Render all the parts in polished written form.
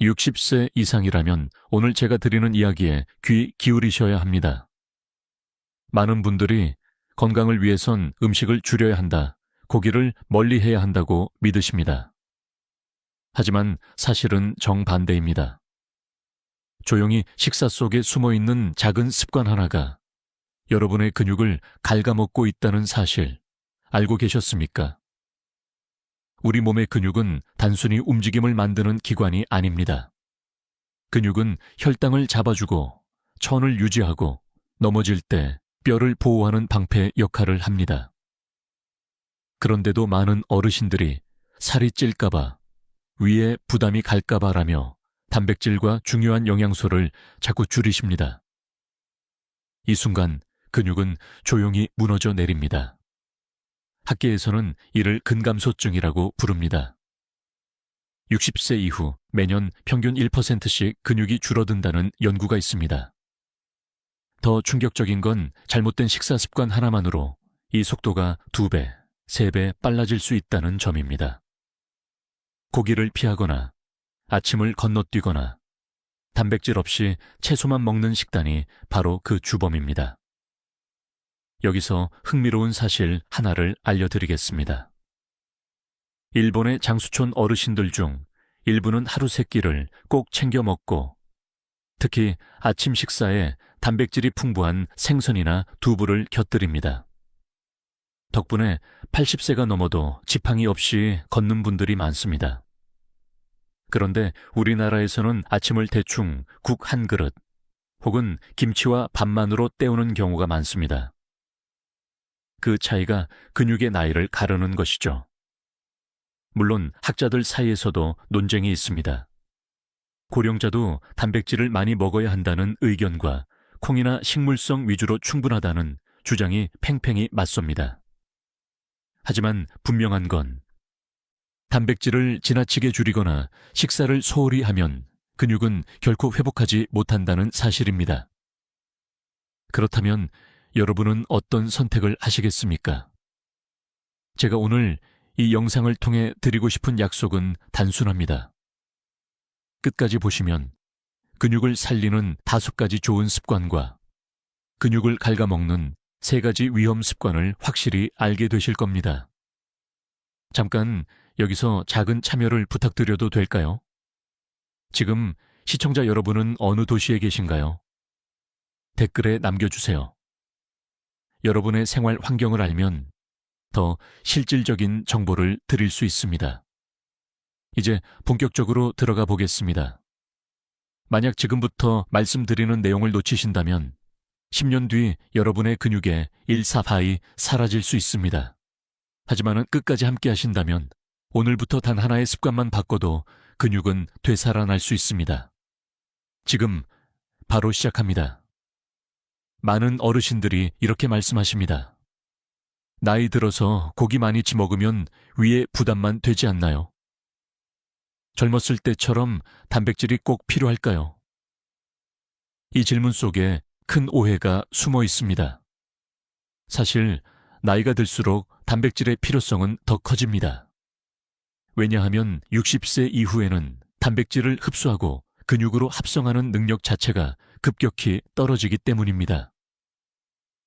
60세 이상이라면 오늘 제가 드리는 이야기에 귀 기울이셔야 합니다. 많은 분들이 건강을 위해선 음식을 줄여야 한다, 고기를 멀리해야 한다고 믿으십니다. 하지만 사실은 정반대입니다. 조용히 식사 속에 숨어있는 작은 습관 하나가 여러분의 근육을 갉아먹고 있다는 사실 알고 계셨습니까? 우리 몸의 근육은 단순히 움직임을 만드는 기관이 아닙니다. 근육은 혈당을 잡아주고 천을 유지하고 넘어질 때 뼈를 보호하는 방패 역할을 합니다. 그런데도 많은 어르신들이 살이 찔까봐, 위에 부담이 갈까봐라며 단백질과 중요한 영양소를 자꾸 줄이십니다. 이 순간 근육은 조용히 무너져 내립니다. 학계에서는 이를 근감소증이라고 부릅니다. 60세 이후 매년 평균 1%씩 근육이 줄어든다는 연구가 있습니다. 더 충격적인 건 잘못된 식사 습관 하나만으로 이 속도가 2배, 3배 빨라질 수 있다는 점입니다. 고기를 피하거나 아침을 건너뛰거나 단백질 없이 채소만 먹는 식단이 바로 그 주범입니다. 여기서 흥미로운 사실 하나를 알려드리겠습니다. 일본의 장수촌 어르신들 중 일부는 하루 3끼를 꼭 챙겨 먹고, 특히 아침 식사에 단백질이 풍부한 생선이나 두부를 곁들입니다. 덕분에 80세가 넘어도 지팡이 없이 걷는 분들이 많습니다. 그런데 우리나라에서는 아침을 대충 국 한 그릇 혹은 김치와 밥만으로 때우는 경우가 많습니다. 그 차이가 근육의 나이를 가르는 것이죠. 물론 학자들 사이에서도 논쟁이 있습니다. 고령자도 단백질을 많이 먹어야 한다는 의견과 콩이나 식물성 위주로 충분하다는 주장이 팽팽히 맞섭니다. 하지만 분명한 건 단백질을 지나치게 줄이거나 식사를 소홀히 하면 근육은 결코 회복하지 못한다는 사실입니다. 그렇다면 여러분은 어떤 선택을 하시겠습니까? 제가 오늘 이 영상을 통해 드리고 싶은 약속은 단순합니다. 끝까지 보시면 근육을 살리는 5가지 좋은 습관과 근육을 갉아먹는 3가지 위험 습관을 확실히 알게 되실 겁니다. 잠깐 여기서 작은 참여를 부탁드려도 될까요? 지금 시청자 여러분은 어느 도시에 계신가요? 댓글에 남겨주세요. 여러분의 생활 환경을 알면 더 실질적인 정보를 드릴 수 있습니다. 이제 본격적으로 들어가 보겠습니다. 만약 지금부터 말씀드리는 내용을 놓치신다면 10년 뒤 여러분의 근육에 일사바이 사라질 수 있습니다. 하지만 끝까지 함께 하신다면 오늘부터 단 하나의 습관만 바꿔도 근육은 되살아날 수 있습니다. 지금 바로 시작합니다. 많은 어르신들이 이렇게 말씀하십니다. 나이 들어서 고기 많이 먹으면 위에 부담만 되지 않나요? 젊었을 때처럼 단백질이 꼭 필요할까요? 이 질문 속에 큰 오해가 숨어 있습니다. 사실 나이가 들수록 단백질의 필요성은 더 커집니다. 왜냐하면 60세 이후에는 단백질을 흡수하고 근육으로 합성하는 능력 자체가 급격히 떨어지기 때문입니다.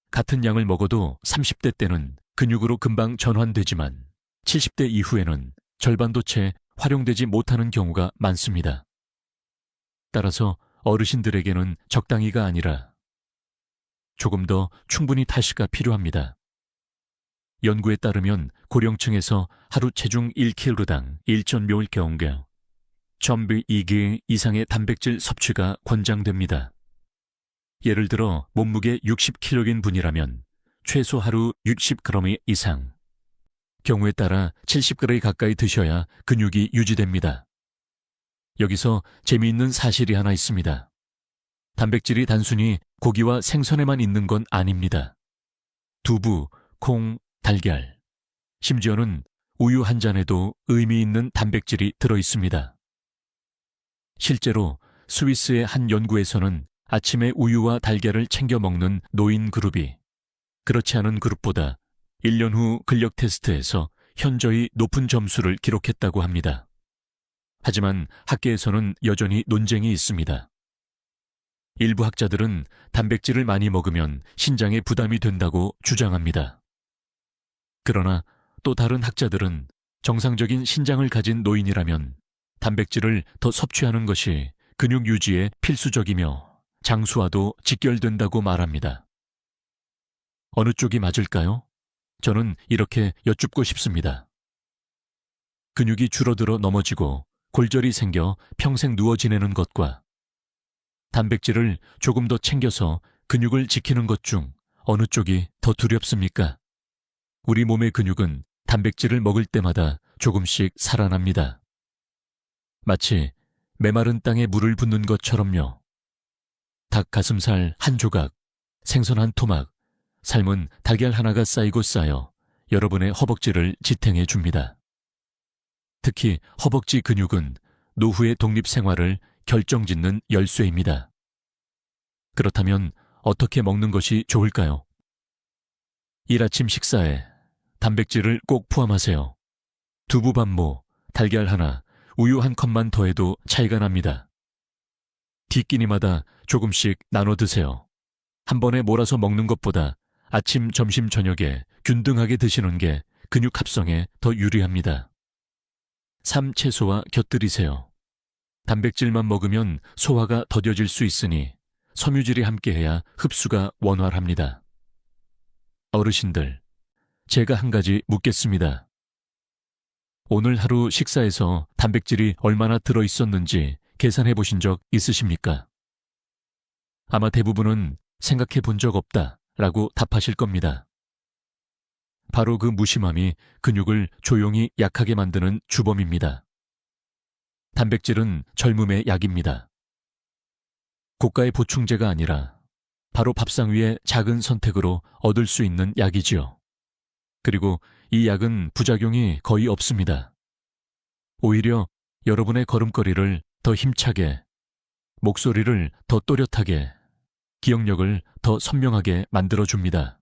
같은 양을 먹어도 30대 때는 근육으로 금방 전환되지만 70대 이후에는 절반도 채 활용되지 못하는 경우가 많습니다. 따라서 어르신들에게는 적당히가 아니라 조금 더 충분히 탈시가 필요합니다. 연구에 따르면 고령층에서 하루 체중 1kg당 1.5mg, 전비 2개 이상의 단백질 섭취가 권장됩니다. 예를 들어 몸무게 60kg인 분이라면 최소 하루 60g 이상, 경우에 따라 70g 가까이 드셔야 근육이 유지됩니다. 여기서 재미있는 사실이 하나 있습니다. 단백질이 단순히 고기와 생선에만 있는 건 아닙니다. 두부, 콩, 달걀, 심지어는 우유 한 잔에도 의미 있는 단백질이 들어 있습니다. 실제로 스위스의 한 연구에서는 아침에 우유와 달걀을 챙겨 먹는 노인 그룹이 그렇지 않은 그룹보다 1년 후 근력 테스트에서 현저히 높은 점수를 기록했다고 합니다. 하지만 학계에서는 여전히 논쟁이 있습니다. 일부 학자들은 단백질을 많이 먹으면 신장에 부담이 된다고 주장합니다. 그러나 또 다른 학자들은 정상적인 신장을 가진 노인이라면 단백질을 더 섭취하는 것이 근육 유지에 필수적이며 장수와도 직결된다고 말합니다. 어느 쪽이 맞을까요? 저는 이렇게 여쭙고 싶습니다. 근육이 줄어들어 넘어지고 골절이 생겨 평생 누워 지내는 것과 단백질을 조금 더 챙겨서 근육을 지키는 것 중 어느 쪽이 더 두렵습니까? 우리 몸의 근육은 단백질을 먹을 때마다 조금씩 살아납니다. 마치 메마른 땅에 물을 붓는 것처럼요. 닭 가슴살 한 조각, 생선 한 토막, 삶은 달걀 하나가 쌓이고 쌓여 여러분의 허벅지를 지탱해 줍니다. 특히 허벅지 근육은 노후의 독립 생활을 결정짓는 열쇠입니다. 그렇다면 어떻게 먹는 것이 좋을까요? 일 아침 식사에 단백질을 꼭 포함하세요. 두부 반모, 달걀 하나, 우유 한 컵만 더해도 차이가 납니다. 끼니마다 조금씩 나눠 드세요. 한 번에 몰아서 먹는 것보다 아침, 점심, 저녁에 균등하게 드시는 게 근육 합성에 더 유리합니다. 삶채소와 곁들이세요. 단백질만 먹으면 소화가 더뎌질 수 있으니 섬유질이 함께해야 흡수가 원활합니다. 어르신들, 제가 한 가지 묻겠습니다. 오늘 하루 식사에서 단백질이 얼마나 들어있었는지 계산해 보신 적 있으십니까? 아마 대부분은 생각해 본 적 없다 라고 답하실 겁니다. 바로 그 무심함이 근육을 조용히 약하게 만드는 주범입니다. 단백질은 젊음의 약입니다. 고가의 보충제가 아니라 바로 밥상 위의 작은 선택으로 얻을 수 있는 약이지요. 그리고 이 약은 부작용이 거의 없습니다. 오히려 여러분의 걸음걸이를 더 힘차게, 목소리를 더 또렷하게, 기억력을 더 선명하게 만들어줍니다.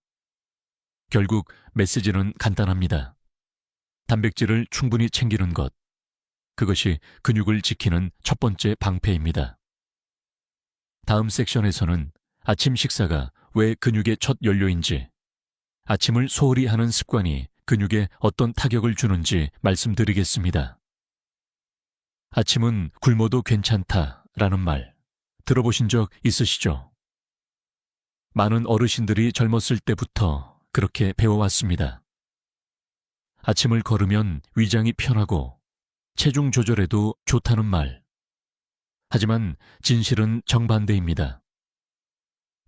결국 메시지는 간단합니다. 단백질을 충분히 챙기는 것, 그것이 근육을 지키는 첫 번째 방패입니다. 다음 섹션에서는 아침 식사가 왜 근육의 첫 연료인지, 아침을 소홀히 하는 습관이 근육에 어떤 타격을 주는지 말씀드리겠습니다. 아침은 굶어도 괜찮다라는 말 들어보신 적 있으시죠? 많은 어르신들이 젊었을 때부터 그렇게 배워왔습니다. 아침을 걸으면 위장이 편하고 체중 조절에도 좋다는 말. 하지만 진실은 정반대입니다.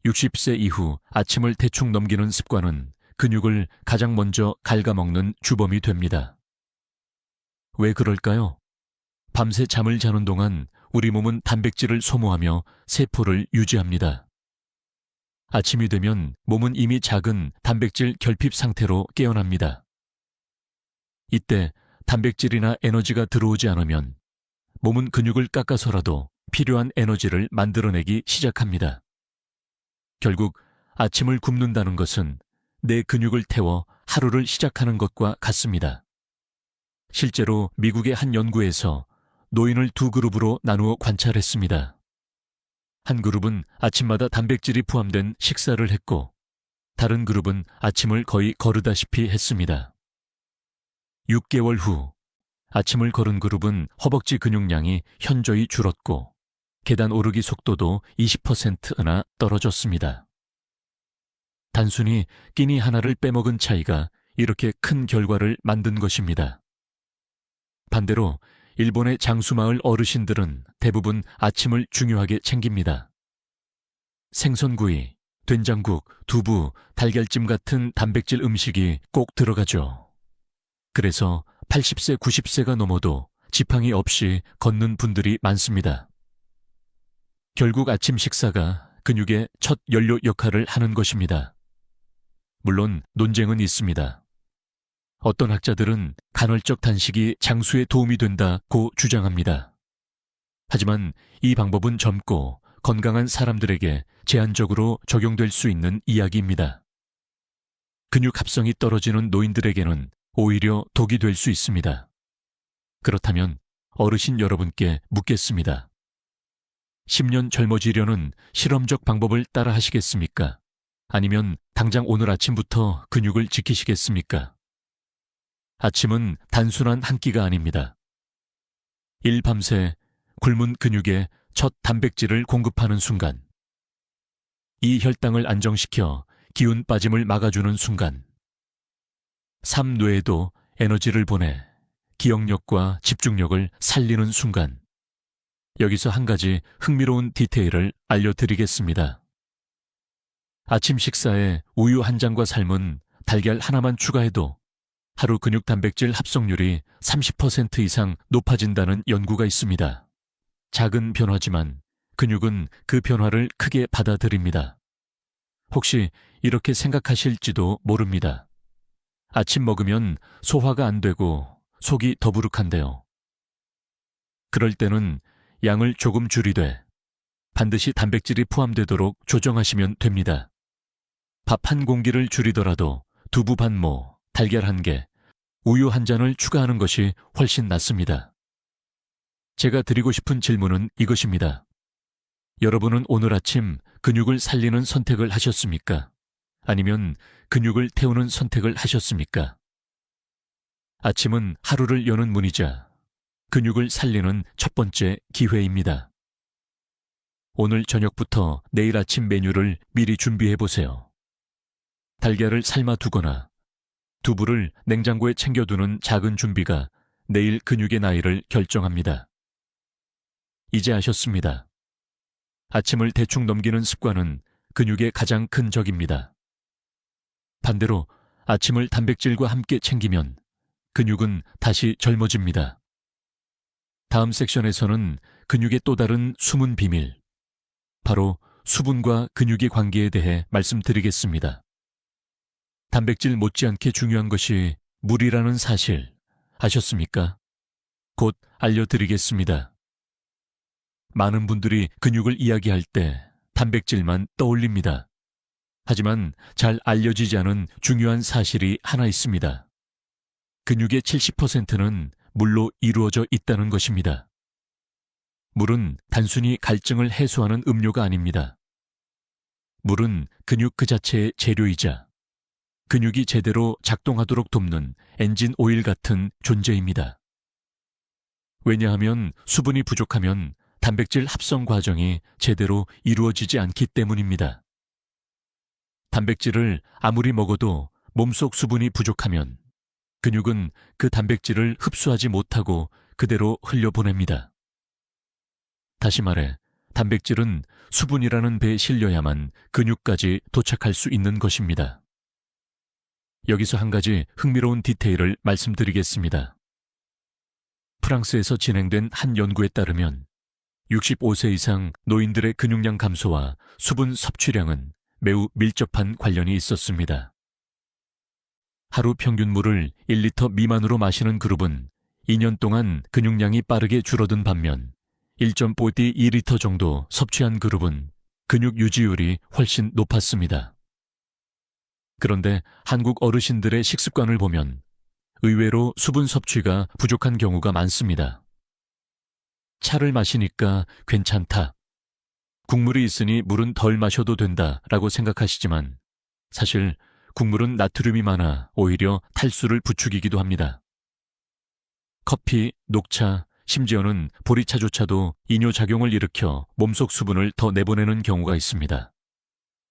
60세 이후 아침을 대충 넘기는 습관은 근육을 가장 먼저 갉아먹는 주범이 됩니다. 왜 그럴까요? 밤새 잠을 자는 동안 우리 몸은 단백질을 소모하며 세포를 유지합니다. 아침이 되면 몸은 이미 작은 단백질 결핍 상태로 깨어납니다. 이때 단백질이나 에너지가 들어오지 않으면 몸은 근육을 깎아서라도 필요한 에너지를 만들어내기 시작합니다. 결국 아침을 굶는다는 것은 내 근육을 태워 하루를 시작하는 것과 같습니다. 실제로 미국의 한 연구에서 노인을 두 그룹으로 나누어 관찰했습니다. 한 그룹은 아침마다 단백질이 포함된 식사를 했고, 다른 그룹은 아침을 거의 거르다시피 했습니다. 6개월 후 아침을 걸은 그룹은 허벅지 근육량이 현저히 줄었고 계단 오르기 속도도 20%나 떨어졌습니다. 단순히 끼니 하나를 빼먹은 차이가 이렇게 큰 결과를 만든 것입니다. 반대로 일본의 장수마을 어르신들은 대부분 아침을 중요하게 챙깁니다. 생선구이, 된장국, 두부, 달걀찜 같은 단백질 음식이 꼭 들어가죠. 그래서 80세, 90세가 넘어도 지팡이 없이 걷는 분들이 많습니다. 결국 아침 식사가 근육의 첫 연료 역할을 하는 것입니다. 물론 논쟁은 있습니다. 어떤 학자들은 간헐적 단식이 장수에 도움이 된다고 주장합니다. 하지만 이 방법은 젊고 건강한 사람들에게 제한적으로 적용될 수 있는 이야기입니다. 근육 합성이 떨어지는 노인들에게는 오히려 독이 될 수 있습니다. 그렇다면 어르신 여러분께 묻겠습니다. 10년 젊어지려는 실험적 방법을 따라 하시겠습니까? 아니면 당장 오늘 아침부터 근육을 지키시겠습니까? 아침은 단순한 한 끼가 아닙니다. 일밤새 굶은 근육에 첫 단백질을 공급하는 순간, 이 혈당을 안정시켜 기운 빠짐을 막아주는 순간, 삶 뇌에도 에너지를 보내 기억력과 집중력을 살리는 순간, 여기서 한 가지 흥미로운 디테일을 알려드리겠습니다. 아침 식사에 우유 한 잔과 삶은 달걀 하나만 추가해도 하루 근육 단백질 합성률이 30% 이상 높아진다는 연구가 있습니다. 작은 변화지만 근육은 그 변화를 크게 받아들입니다. 혹시 이렇게 생각하실지도 모릅니다. 아침 먹으면 소화가 안 되고 속이 더부룩한데요. 그럴 때는 양을 조금 줄이되 반드시 단백질이 포함되도록 조정하시면 됩니다. 밥 한 공기를 줄이더라도 두부 반모, 달걀 한 개, 우유 한 잔을 추가하는 것이 훨씬 낫습니다. 제가 드리고 싶은 질문은 이것입니다. 여러분은 오늘 아침 근육을 살리는 선택을 하셨습니까? 아니면 근육을 태우는 선택을 하셨습니까? 아침은 하루를 여는 문이자 근육을 살리는 첫 번째 기회입니다. 오늘 저녁부터 내일 아침 메뉴를 미리 준비해 보세요. 달걀을 삶아 두거나 두부를 냉장고에 챙겨두는 작은 준비가 내일 근육의 나이를 결정합니다. 이제 아셨습니다. 아침을 대충 넘기는 습관은 근육의 가장 큰 적입니다. 반대로 아침을 단백질과 함께 챙기면 근육은 다시 젊어집니다. 다음 섹션에서는 근육의 또 다른 숨은 비밀, 바로 수분과 근육의 관계에 대해 말씀드리겠습니다. 단백질 못지않게 중요한 것이 물이라는 사실 아셨습니까? 곧 알려드리겠습니다. 많은 분들이 근육을 이야기할 때 단백질만 떠올립니다. 하지만 잘 알려지지 않은 중요한 사실이 하나 있습니다. 근육의 70%는 물로 이루어져 있다는 것입니다. 물은 단순히 갈증을 해소하는 음료가 아닙니다. 물은 근육 그 자체의 재료이자 근육이 제대로 작동하도록 돕는 엔진 오일 같은 존재입니다. 왜냐하면 수분이 부족하면 단백질 합성 과정이 제대로 이루어지지 않기 때문입니다. 단백질을 아무리 먹어도 몸속 수분이 부족하면 근육은 그 단백질을 흡수하지 못하고 그대로 흘려보냅니다. 다시 말해, 단백질은 수분이라는 배에 실려야만 근육까지 도착할 수 있는 것입니다. 여기서 한 가지 흥미로운 디테일을 말씀드리겠습니다. 프랑스에서 진행된 한 연구에 따르면 65세 이상 노인들의 근육량 감소와 수분 섭취량은 매우 밀접한 관련이 있었습니다. 하루 평균 물을 1리터 미만으로 마시는 그룹은 2년 동안 근육량이 빠르게 줄어든 반면 1.5디 2리터 정도 섭취한 그룹은 근육 유지율이 훨씬 높았습니다. 그런데 한국 어르신들의 식습관을 보면 의외로 수분 섭취가 부족한 경우가 많습니다. 차를 마시니까 괜찮다. 국물이 있으니 물은 덜 마셔도 된다라고 생각하시지만 사실 국물은 나트륨이 많아 오히려 탈수를 부추기기도 합니다. 커피, 녹차, 심지어는 보리차조차도 이뇨작용을 일으켜 몸속 수분을 더 내보내는 경우가 있습니다.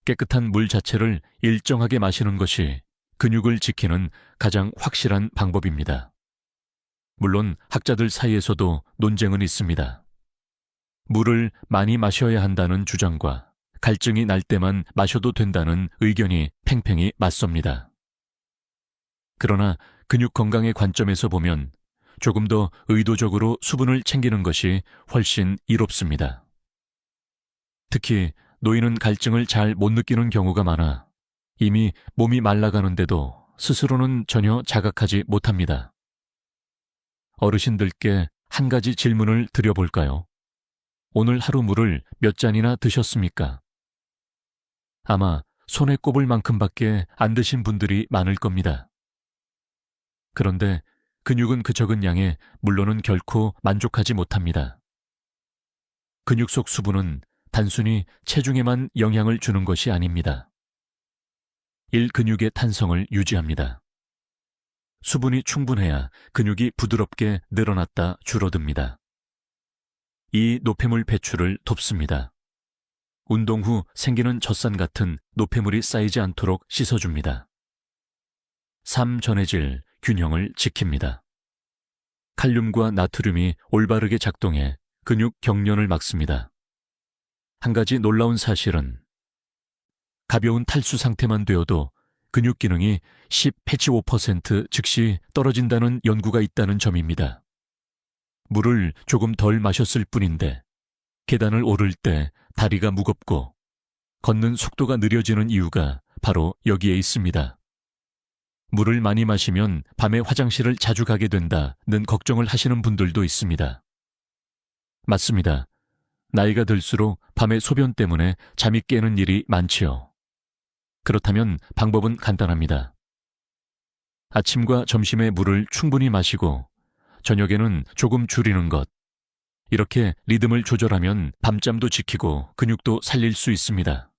깨끗한 물 자체를 일정하게 마시는 것이 근육을 지키는 가장 확실한 방법입니다. 물론 학자들 사이에서도 논쟁은 있습니다. 물을 많이 마셔야 한다는 주장과 갈증이 날 때만 마셔도 된다는 의견이 팽팽히 맞섭니다. 그러나 근육 건강의 관점에서 보면 조금 더 의도적으로 수분을 챙기는 것이 훨씬 이롭습니다. 특히 노인은 갈증을 잘 못 느끼는 경우가 많아 이미 몸이 말라가는데도 스스로는 전혀 자각하지 못합니다. 어르신들께 한 가지 질문을 드려볼까요? 오늘 하루 물을 몇 잔이나 드셨습니까? 아마 손에 꼽을 만큼밖에 안 드신 분들이 많을 겁니다. 그런데 근육은 그 적은 양에 물론은 결코 만족하지 못합니다. 근육 속 수분은 단순히 체중에만 영향을 주는 것이 아닙니다. 근육의 탄성을 유지합니다. 수분이 충분해야 근육이 부드럽게 늘어났다 줄어듭니다. 노폐물 배출을 돕습니다. 운동 후 생기는 젖산 같은 노폐물이 쌓이지 않도록 씻어줍니다. 전해질 균형을 지킵니다. 칼륨과 나트륨이 올바르게 작동해 근육 경련을 막습니다. 한 가지 놀라운 사실은 가벼운 탈수 상태만 되어도 근육 기능이 15% 즉시 떨어진다는 연구가 있다는 점입니다. 물을 조금 덜 마셨을 뿐인데 계단을 오를 때 다리가 무겁고 걷는 속도가 느려지는 이유가 바로 여기에 있습니다. 물을 많이 마시면 밤에 화장실을 자주 가게 된다는 걱정을 하시는 분들도 있습니다. 맞습니다. 나이가 들수록 밤에 소변 때문에 잠이 깨는 일이 많지요. 그렇다면 방법은 간단합니다. 아침과 점심에 물을 충분히 마시고 저녁에는 조금 줄이는 것. 이렇게 리듬을 조절하면 밤잠도 지키고 근육도 살릴 수 있습니다.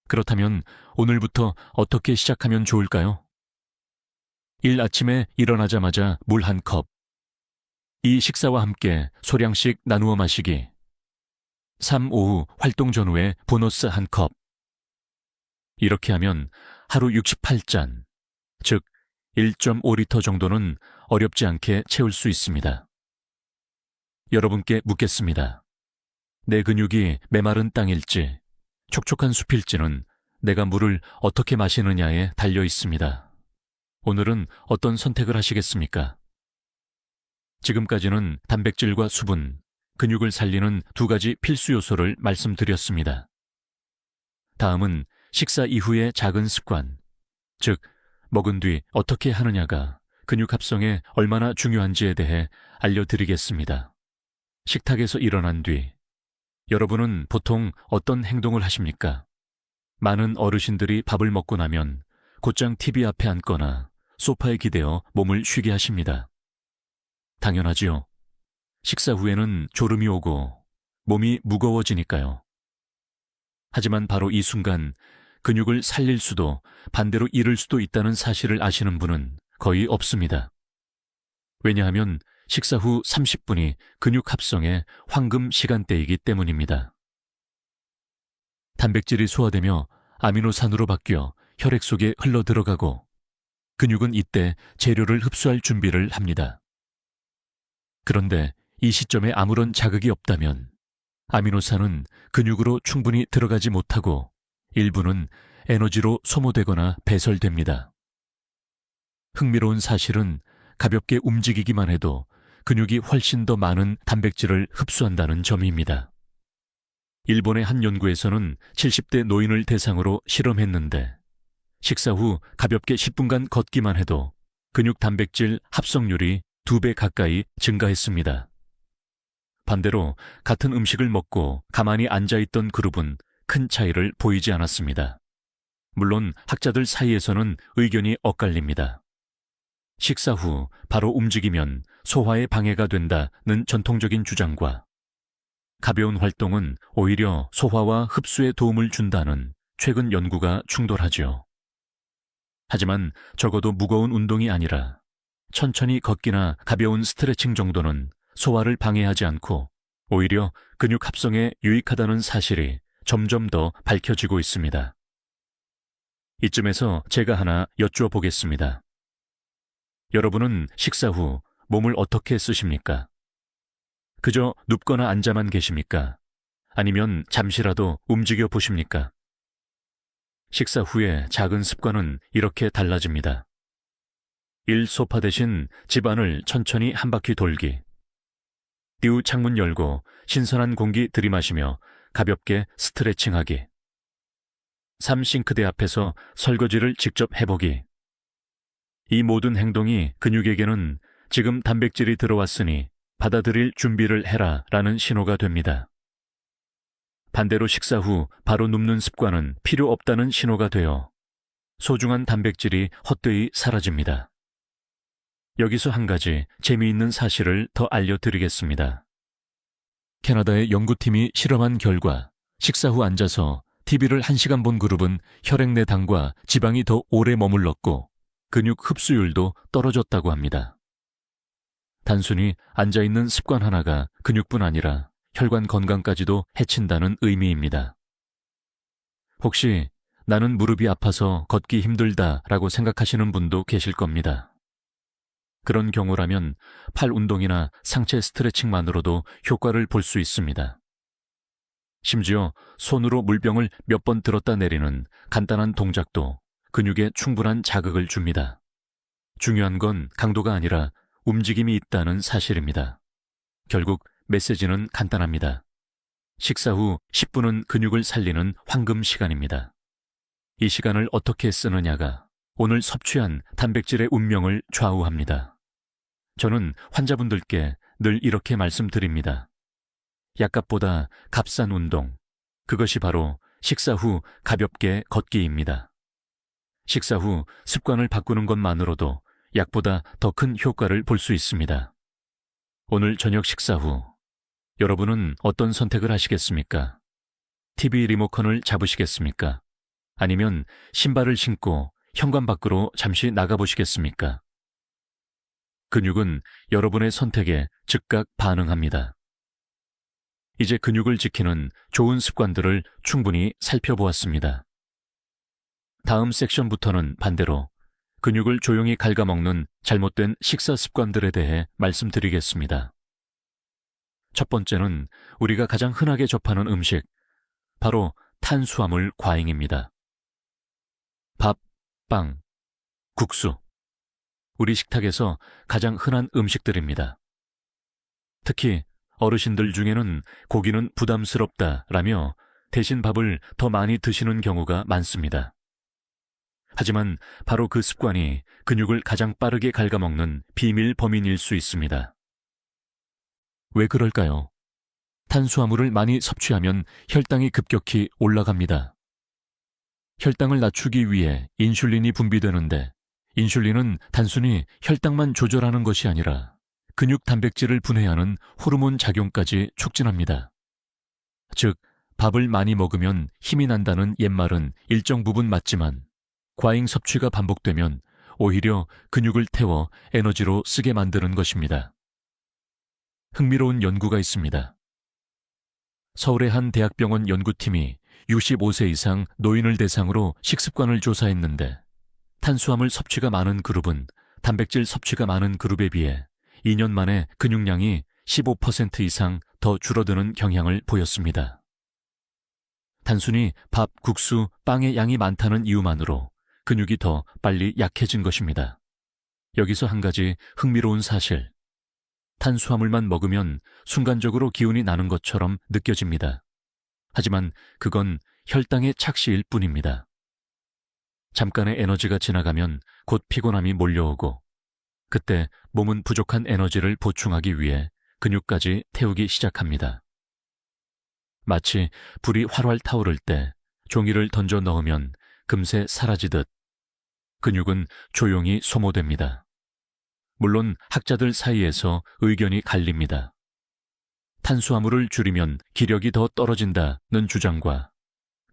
그렇다면 오늘부터 어떻게 시작하면 좋을까요? 아침에 일어나자마자 물 1컵. 식사와 함께 소량씩 나누어 마시기. 오후 활동 전후에 보너스 1컵. 이렇게 하면 하루 68잔, 즉 1.5리터 정도는 어렵지 않게 채울 수 있습니다. 여러분께 묻겠습니다. 내 근육이 메마른 땅일지, 촉촉한 숲일지는 내가 물을 어떻게 마시느냐에 달려 있습니다. 오늘은 어떤 선택을 하시겠습니까? 지금까지는 단백질과 수분, 근육을 살리는 2가지 필수 요소를 말씀드렸습니다. 다음은 식사 이후의 작은 습관, 즉 먹은 뒤 어떻게 하느냐가 근육 합성에 얼마나 중요한지에 대해 알려드리겠습니다. 식탁에서 일어난 뒤 여러분은 보통 어떤 행동을 하십니까? 많은 어르신들이 밥을 먹고 나면 곧장 TV 앞에 앉거나 소파에 기대어 몸을 쉬게 하십니다. 당연하지요. 식사 후에는 졸음이 오고 몸이 무거워지니까요. 하지만 바로 이 순간 근육을 살릴 수도 반대로 잃을 수도 있다는 사실을 아시는 분은 거의 없습니다. 왜냐하면 식사 후 30분이 근육 합성의 황금 시간대이기 때문입니다. 단백질이 소화되며 아미노산으로 바뀌어 혈액 속에 흘러들어가고 근육은 이때 재료를 흡수할 준비를 합니다. 그런데 이 시점에 아무런 자극이 없다면 아미노산은 근육으로 충분히 들어가지 못하고 일부는 에너지로 소모되거나 배설됩니다. 흥미로운 사실은 가볍게 움직이기만 해도 근육이 훨씬 더 많은 단백질을 흡수한다는 점입니다. 일본의 한 연구에서는 70대 노인을 대상으로 실험했는데 식사 후 가볍게 10분간 걷기만 해도 근육 단백질 합성률이 2배 가까이 증가했습니다. 반대로 같은 음식을 먹고 가만히 앉아있던 그룹은 큰 차이를 보이지 않았습니다. 물론 학자들 사이에서는 의견이 엇갈립니다. 식사 후 바로 움직이면 소화에 방해가 된다는 전통적인 주장과 가벼운 활동은 오히려 소화와 흡수에 도움을 준다는 최근 연구가 충돌하죠. 하지만 적어도 무거운 운동이 아니라 천천히 걷기나 가벼운 스트레칭 정도는 소화를 방해하지 않고 오히려 근육 합성에 유익하다는 사실이 점점 더 밝혀지고 있습니다. 이쯤에서 제가 하나 여쭈어보겠습니다. 여러분은 식사 후 몸을 어떻게 쓰십니까? 그저 눕거나 앉아만 계십니까? 아니면 잠시라도 움직여 보십니까? 식사 후에 작은 습관은 이렇게 달라집니다. 소파 대신 집안을 천천히 한 바퀴 돌기. 띄우 창문 열고 신선한 공기 들이마시며 가볍게 스트레칭하기. 싱크대 앞에서 설거지를 직접 해보기. 이 모든 행동이 근육에게는 지금 단백질이 들어왔으니 받아들일 준비를 해라 라는 신호가 됩니다. 반대로 식사 후 바로 눕는 습관은 필요 없다는 신호가 되어 소중한 단백질이 헛되이 사라집니다. 여기서 한 가지 재미있는 사실을 더 알려드리겠습니다. 캐나다의 연구팀이 실험한 결과 식사 후 앉아서 TV를 1시간 본 그룹은 혈액 내 당과 지방이 더 오래 머물렀고 근육 흡수율도 떨어졌다고 합니다. 단순히 앉아있는 습관 하나가 근육뿐 아니라 혈관 건강까지도 해친다는 의미입니다. 혹시 나는 무릎이 아파서 걷기 힘들다라고 생각하시는 분도 계실 겁니다. 그런 경우라면 팔 운동이나 상체 스트레칭만으로도 효과를 볼 수 있습니다. 심지어 손으로 물병을 몇 번 들었다 내리는 간단한 동작도 근육에 충분한 자극을 줍니다. 중요한 건 강도가 아니라 움직임이 있다는 사실입니다. 결국 메시지는 간단합니다. 식사 후 10분은 근육을 살리는 황금 시간입니다. 이 시간을 어떻게 쓰느냐가 오늘 섭취한 단백질의 운명을 좌우합니다. 저는 환자분들께 늘 이렇게 말씀드립니다. 약값보다 값싼 운동, 그것이 바로 식사 후 가볍게 걷기입니다. 식사 후 습관을 바꾸는 것만으로도 약보다 더 큰 효과를 볼 수 있습니다. 오늘 저녁 식사 후 여러분은 어떤 선택을 하시겠습니까? TV 리모컨을 잡으시겠습니까? 아니면 신발을 신고 현관 밖으로 잠시 나가보시겠습니까? 근육은 여러분의 선택에 즉각 반응합니다. 이제 근육을 지키는 좋은 습관들을 충분히 살펴보았습니다. 다음 섹션부터는 반대로 근육을 조용히 갉아먹는 잘못된 식사 습관들에 대해 말씀드리겠습니다. 첫 번째는 우리가 가장 흔하게 접하는 음식, 바로 탄수화물 과잉입니다. 밥, 빵, 국수. 우리 식탁에서 가장 흔한 음식들입니다. 특히 어르신들 중에는 고기는 부담스럽다라며 대신 밥을 더 많이 드시는 경우가 많습니다. 하지만 바로 그 습관이 근육을 가장 빠르게 갉아먹는 비밀 범인일 수 있습니다. 왜 그럴까요? 탄수화물을 많이 섭취하면 혈당이 급격히 올라갑니다. 혈당을 낮추기 위해 인슐린이 분비되는데 인슐린은 단순히 혈당만 조절하는 것이 아니라 근육 단백질을 분해하는 호르몬 작용까지 촉진합니다. 즉, 밥을 많이 먹으면 힘이 난다는 옛말은 일정 부분 맞지만 과잉 섭취가 반복되면 오히려 근육을 태워 에너지로 쓰게 만드는 것입니다. 흥미로운 연구가 있습니다. 서울의 한 대학병원 연구팀이 65세 이상 노인을 대상으로 식습관을 조사했는데 탄수화물 섭취가 많은 그룹은 단백질 섭취가 많은 그룹에 비해 2년 만에 근육량이 15% 이상 더 줄어드는 경향을 보였습니다. 단순히 밥, 국수, 빵의 양이 많다는 이유만으로 근육이 더 빨리 약해진 것입니다. 여기서 한 가지 흥미로운 사실. 탄수화물만 먹으면 순간적으로 기운이 나는 것처럼 느껴집니다. 하지만 그건 혈당의 착시일 뿐입니다. 잠깐의 에너지가 지나가면 곧 피곤함이 몰려오고 그때 몸은 부족한 에너지를 보충하기 위해 근육까지 태우기 시작합니다. 마치 불이 활활 타오를 때 종이를 던져 넣으면 금세 사라지듯 근육은 조용히 소모됩니다. 물론 학자들 사이에서 의견이 갈립니다. 탄수화물을 줄이면 기력이 더 떨어진다는 주장과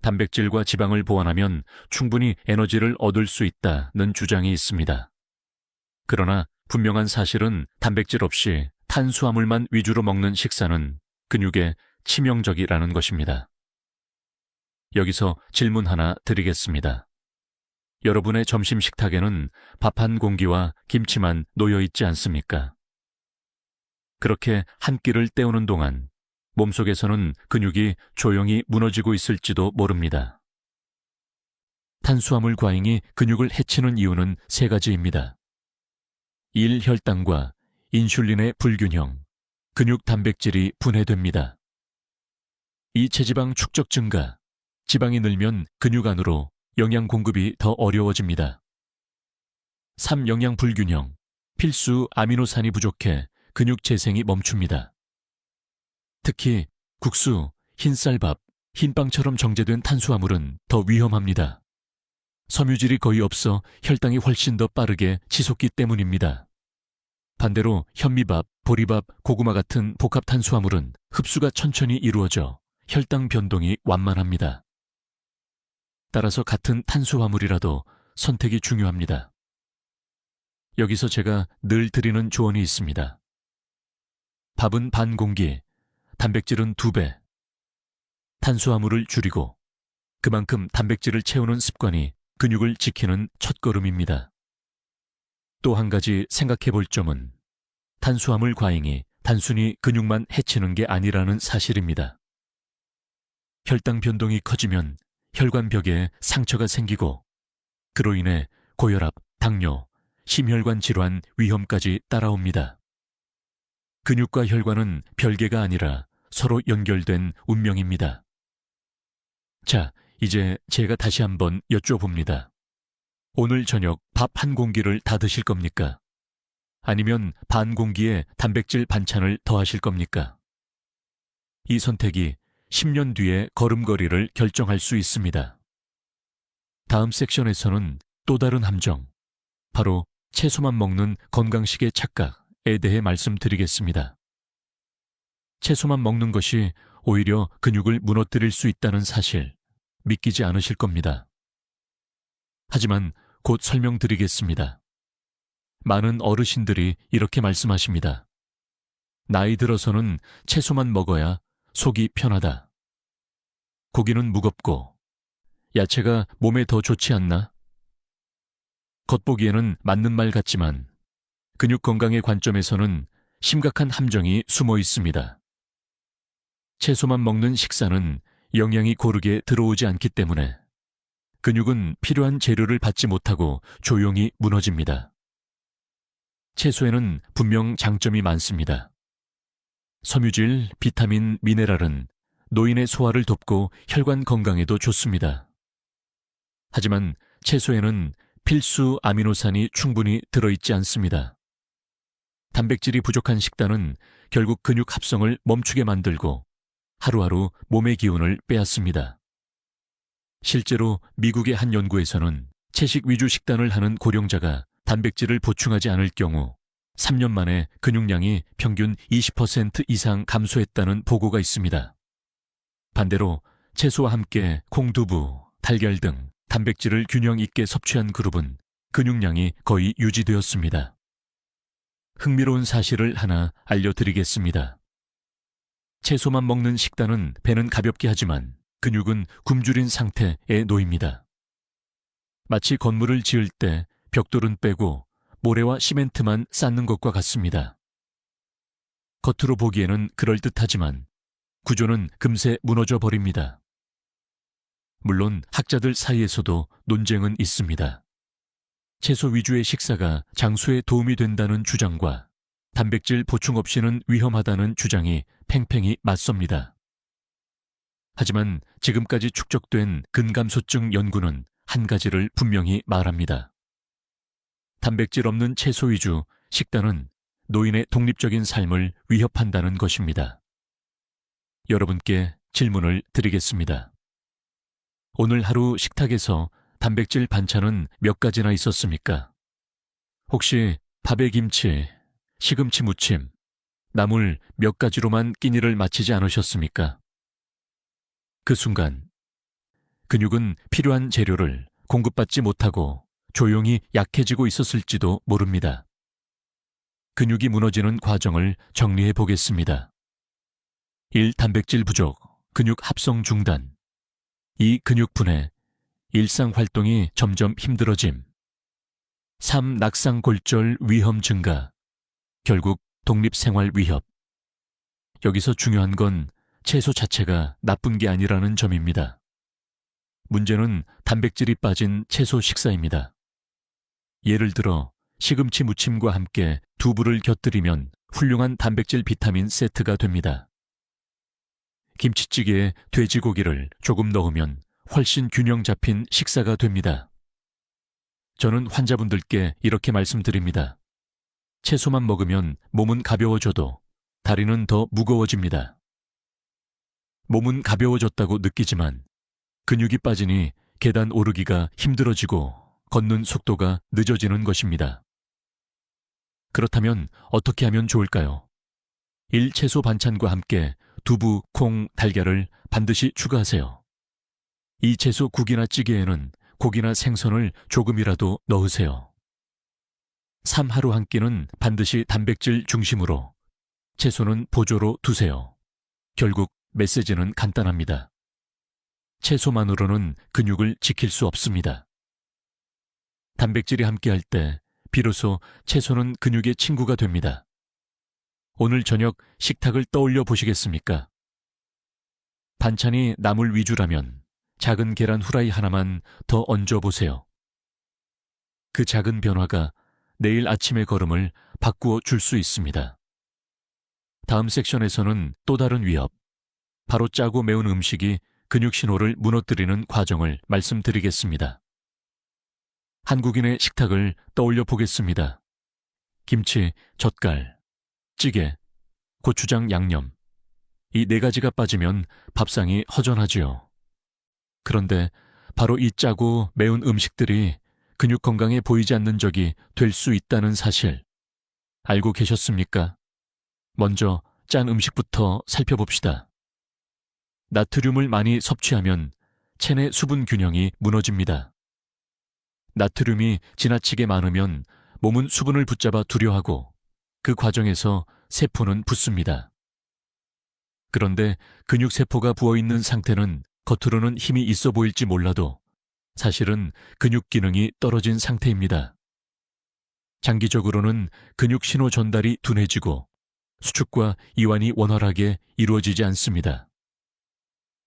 단백질과 지방을 보완하면 충분히 에너지를 얻을 수 있다는 주장이 있습니다. 그러나 분명한 사실은 단백질 없이 탄수화물만 위주로 먹는 식사는 근육에 치명적이라는 것입니다. 여기서 질문 하나 드리겠습니다. 여러분의 점심 식탁에는 밥 한 공기와 김치만 놓여 있지 않습니까? 그렇게 한 끼를 때우는 동안 몸속에서는 근육이 조용히 무너지고 있을지도 모릅니다. 탄수화물 과잉이 근육을 해치는 이유는 세 가지입니다. 1. 혈당과 인슐린의 불균형, 근육 단백질이 분해됩니다. 2. 체지방 축적 증가, 지방이 늘면 근육 안으로 영양 공급이 더 어려워집니다. 3. 영양 불균형, 필수 아미노산이 부족해 근육 재생이 멈춥니다. 특히 국수, 흰쌀밥, 흰빵처럼 정제된 탄수화물은 더 위험합니다. 섬유질이 거의 없어 혈당이 훨씬 더 빠르게 치솟기 때문입니다. 반대로 현미밥, 보리밥, 고구마 같은 복합 탄수화물은 흡수가 천천히 이루어져 혈당 변동이 완만합니다. 따라서 같은 탄수화물이라도 선택이 중요합니다. 여기서 제가 늘 드리는 조언이 있습니다. 밥은 반 공기, 단백질은 2배. 탄수화물을 줄이고 그만큼 단백질을 채우는 습관이 근육을 지키는 첫걸음입니다. 또 한 가지 생각해 볼 점은 탄수화물 과잉이 단순히 근육만 해치는 게 아니라는 사실입니다. 혈당 변동이 커지면 혈관벽에 상처가 생기고 그로 인해 고혈압, 당뇨, 심혈관 질환 위험까지 따라옵니다. 근육과 혈관은 별개가 아니라 서로 연결된 운명입니다. 자, 이제 제가 다시 한번 여쭤봅니다. 오늘 저녁 밥 한 공기를 다 드실 겁니까? 아니면 반 공기에 단백질 반찬을 더하실 겁니까? 이 선택이 10년 뒤에 걸음걸이를 결정할 수 있습니다. 다음 섹션에서는 또 다른 함정, 바로 채소만 먹는 건강식의 착각에 대해 말씀드리겠습니다. 채소만 먹는 것이 오히려 근육을 무너뜨릴 수 있다는 사실 믿기지 않으실 겁니다. 하지만 곧 설명드리겠습니다. 많은 어르신들이 이렇게 말씀하십니다. 나이 들어서는 채소만 먹어야 속이 편하다. 고기는 무겁고 야채가 몸에 더 좋지 않나? 겉보기에는 맞는 말 같지만 근육 건강의 관점에서는 심각한 함정이 숨어 있습니다. 채소만 먹는 식사는 영양이 고르게 들어오지 않기 때문에 근육은 필요한 재료를 받지 못하고 조용히 무너집니다. 채소에는 분명 장점이 많습니다. 섬유질, 비타민, 미네랄은 노인의 소화를 돕고 혈관 건강에도 좋습니다. 하지만 채소에는 필수 아미노산이 충분히 들어있지 않습니다. 단백질이 부족한 식단은 결국 근육 합성을 멈추게 만들고 하루하루 몸의 기운을 빼앗습니다. 실제로 미국의 한 연구에서는 채식 위주 식단을 하는 고령자가 단백질을 보충하지 않을 경우 3년 만에 근육량이 평균 20% 이상 감소했다는 보고가 있습니다. 반대로 채소와 함께 콩두부, 달걀 등 단백질을 균형 있게 섭취한 그룹은 근육량이 거의 유지되었습니다. 흥미로운 사실을 하나 알려드리겠습니다. 채소만 먹는 식단은 배는 가볍게 하지만 근육은 굶주린 상태에 놓입니다. 마치 건물을 지을 때 벽돌은 빼고 모래와 시멘트만 쌓는 것과 같습니다. 겉으로 보기에는 그럴듯하지만 구조는 금세 무너져 버립니다. 물론 학자들 사이에서도 논쟁은 있습니다. 채소 위주의 식사가 장수에 도움이 된다는 주장과 단백질 보충 없이는 위험하다는 주장이 팽팽히 맞섭니다. 하지만 지금까지 축적된 근감소증 연구는 한 가지를 분명히 말합니다. 단백질 없는 채소 위주 식단은 노인의 독립적인 삶을 위협한다는 것입니다. 여러분께 질문을 드리겠습니다. 오늘 하루 식탁에서 단백질 반찬은 몇 가지나 있었습니까? 혹시 밥에 김치, 시금치 무침, 나물 몇 가지로만 끼니를 마치지 않으셨습니까? 그 순간 근육은 필요한 재료를 공급받지 못하고 조용히 약해지고 있었을지도 모릅니다. 근육이 무너지는 과정을 정리해 보겠습니다. 1. 단백질 부족, 근육 합성 중단. 2. 근육 분해, 일상 활동이 점점 힘들어짐. 3. 낙상골절 위험 증가, 결국 독립생활 위협. 여기서 중요한 건 채소 자체가 나쁜 게 아니라는 점입니다. 문제는 단백질이 빠진 채소 식사입니다. 예를 들어 시금치 무침과 함께 두부를 곁들이면 훌륭한 단백질 비타민 세트가 됩니다. 김치찌개에 돼지고기를 조금 넣으면 훨씬 균형 잡힌 식사가 됩니다. 저는 환자분들께 이렇게 말씀드립니다. 채소만 먹으면 몸은 가벼워져도 다리는 더 무거워집니다. 몸은 가벼워졌다고 느끼지만 근육이 빠지니 계단 오르기가 힘들어지고 걷는 속도가 늦어지는 것입니다. 그렇다면 어떻게 하면 좋을까요? 1. 채소 반찬과 함께 두부, 콩, 달걀을 반드시 추가하세요. 2. 채소 국이나 찌개에는 고기나 생선을 조금이라도 넣으세요. 3. 하루 한 끼는 반드시 단백질 중심으로, 채소는 보조로 두세요. 결국 메시지는 간단합니다. 채소만으로는 근육을 지킬 수 없습니다. 단백질이 함께할 때 비로소 채소는 근육의 친구가 됩니다. 오늘 저녁 식탁을 떠올려 보시겠습니까? 반찬이 나물 위주라면 작은 계란 후라이 하나만 더 얹어 보세요. 그 작은 변화가 내일 아침의 걸음을 바꾸어 줄 수 있습니다. 다음 섹션에서는 또 다른 위협, 바로 짜고 매운 음식이 근육 신호를 무너뜨리는 과정을 말씀드리겠습니다. 한국인의 식탁을 떠올려 보겠습니다. 김치, 젓갈, 찌개, 고추장, 양념. 이 4가지가 빠지면 밥상이 허전하지요. 그런데 바로 이 짜고 매운 음식들이 근육 건강에 보이지 않는 적이 될 수 있다는 사실 알고 계셨습니까? 먼저 짠 음식부터 살펴봅시다. 나트륨을 많이 섭취하면 체내 수분 균형이 무너집니다. 나트륨이 지나치게 많으면 몸은 수분을 붙잡아 두려워하고 그 과정에서 세포는 붓습니다. 그런데 근육세포가 부어있는 상태는 겉으로는 힘이 있어 보일지 몰라도 사실은 근육 기능이 떨어진 상태입니다. 장기적으로는 근육 신호 전달이 둔해지고 수축과 이완이 원활하게 이루어지지 않습니다.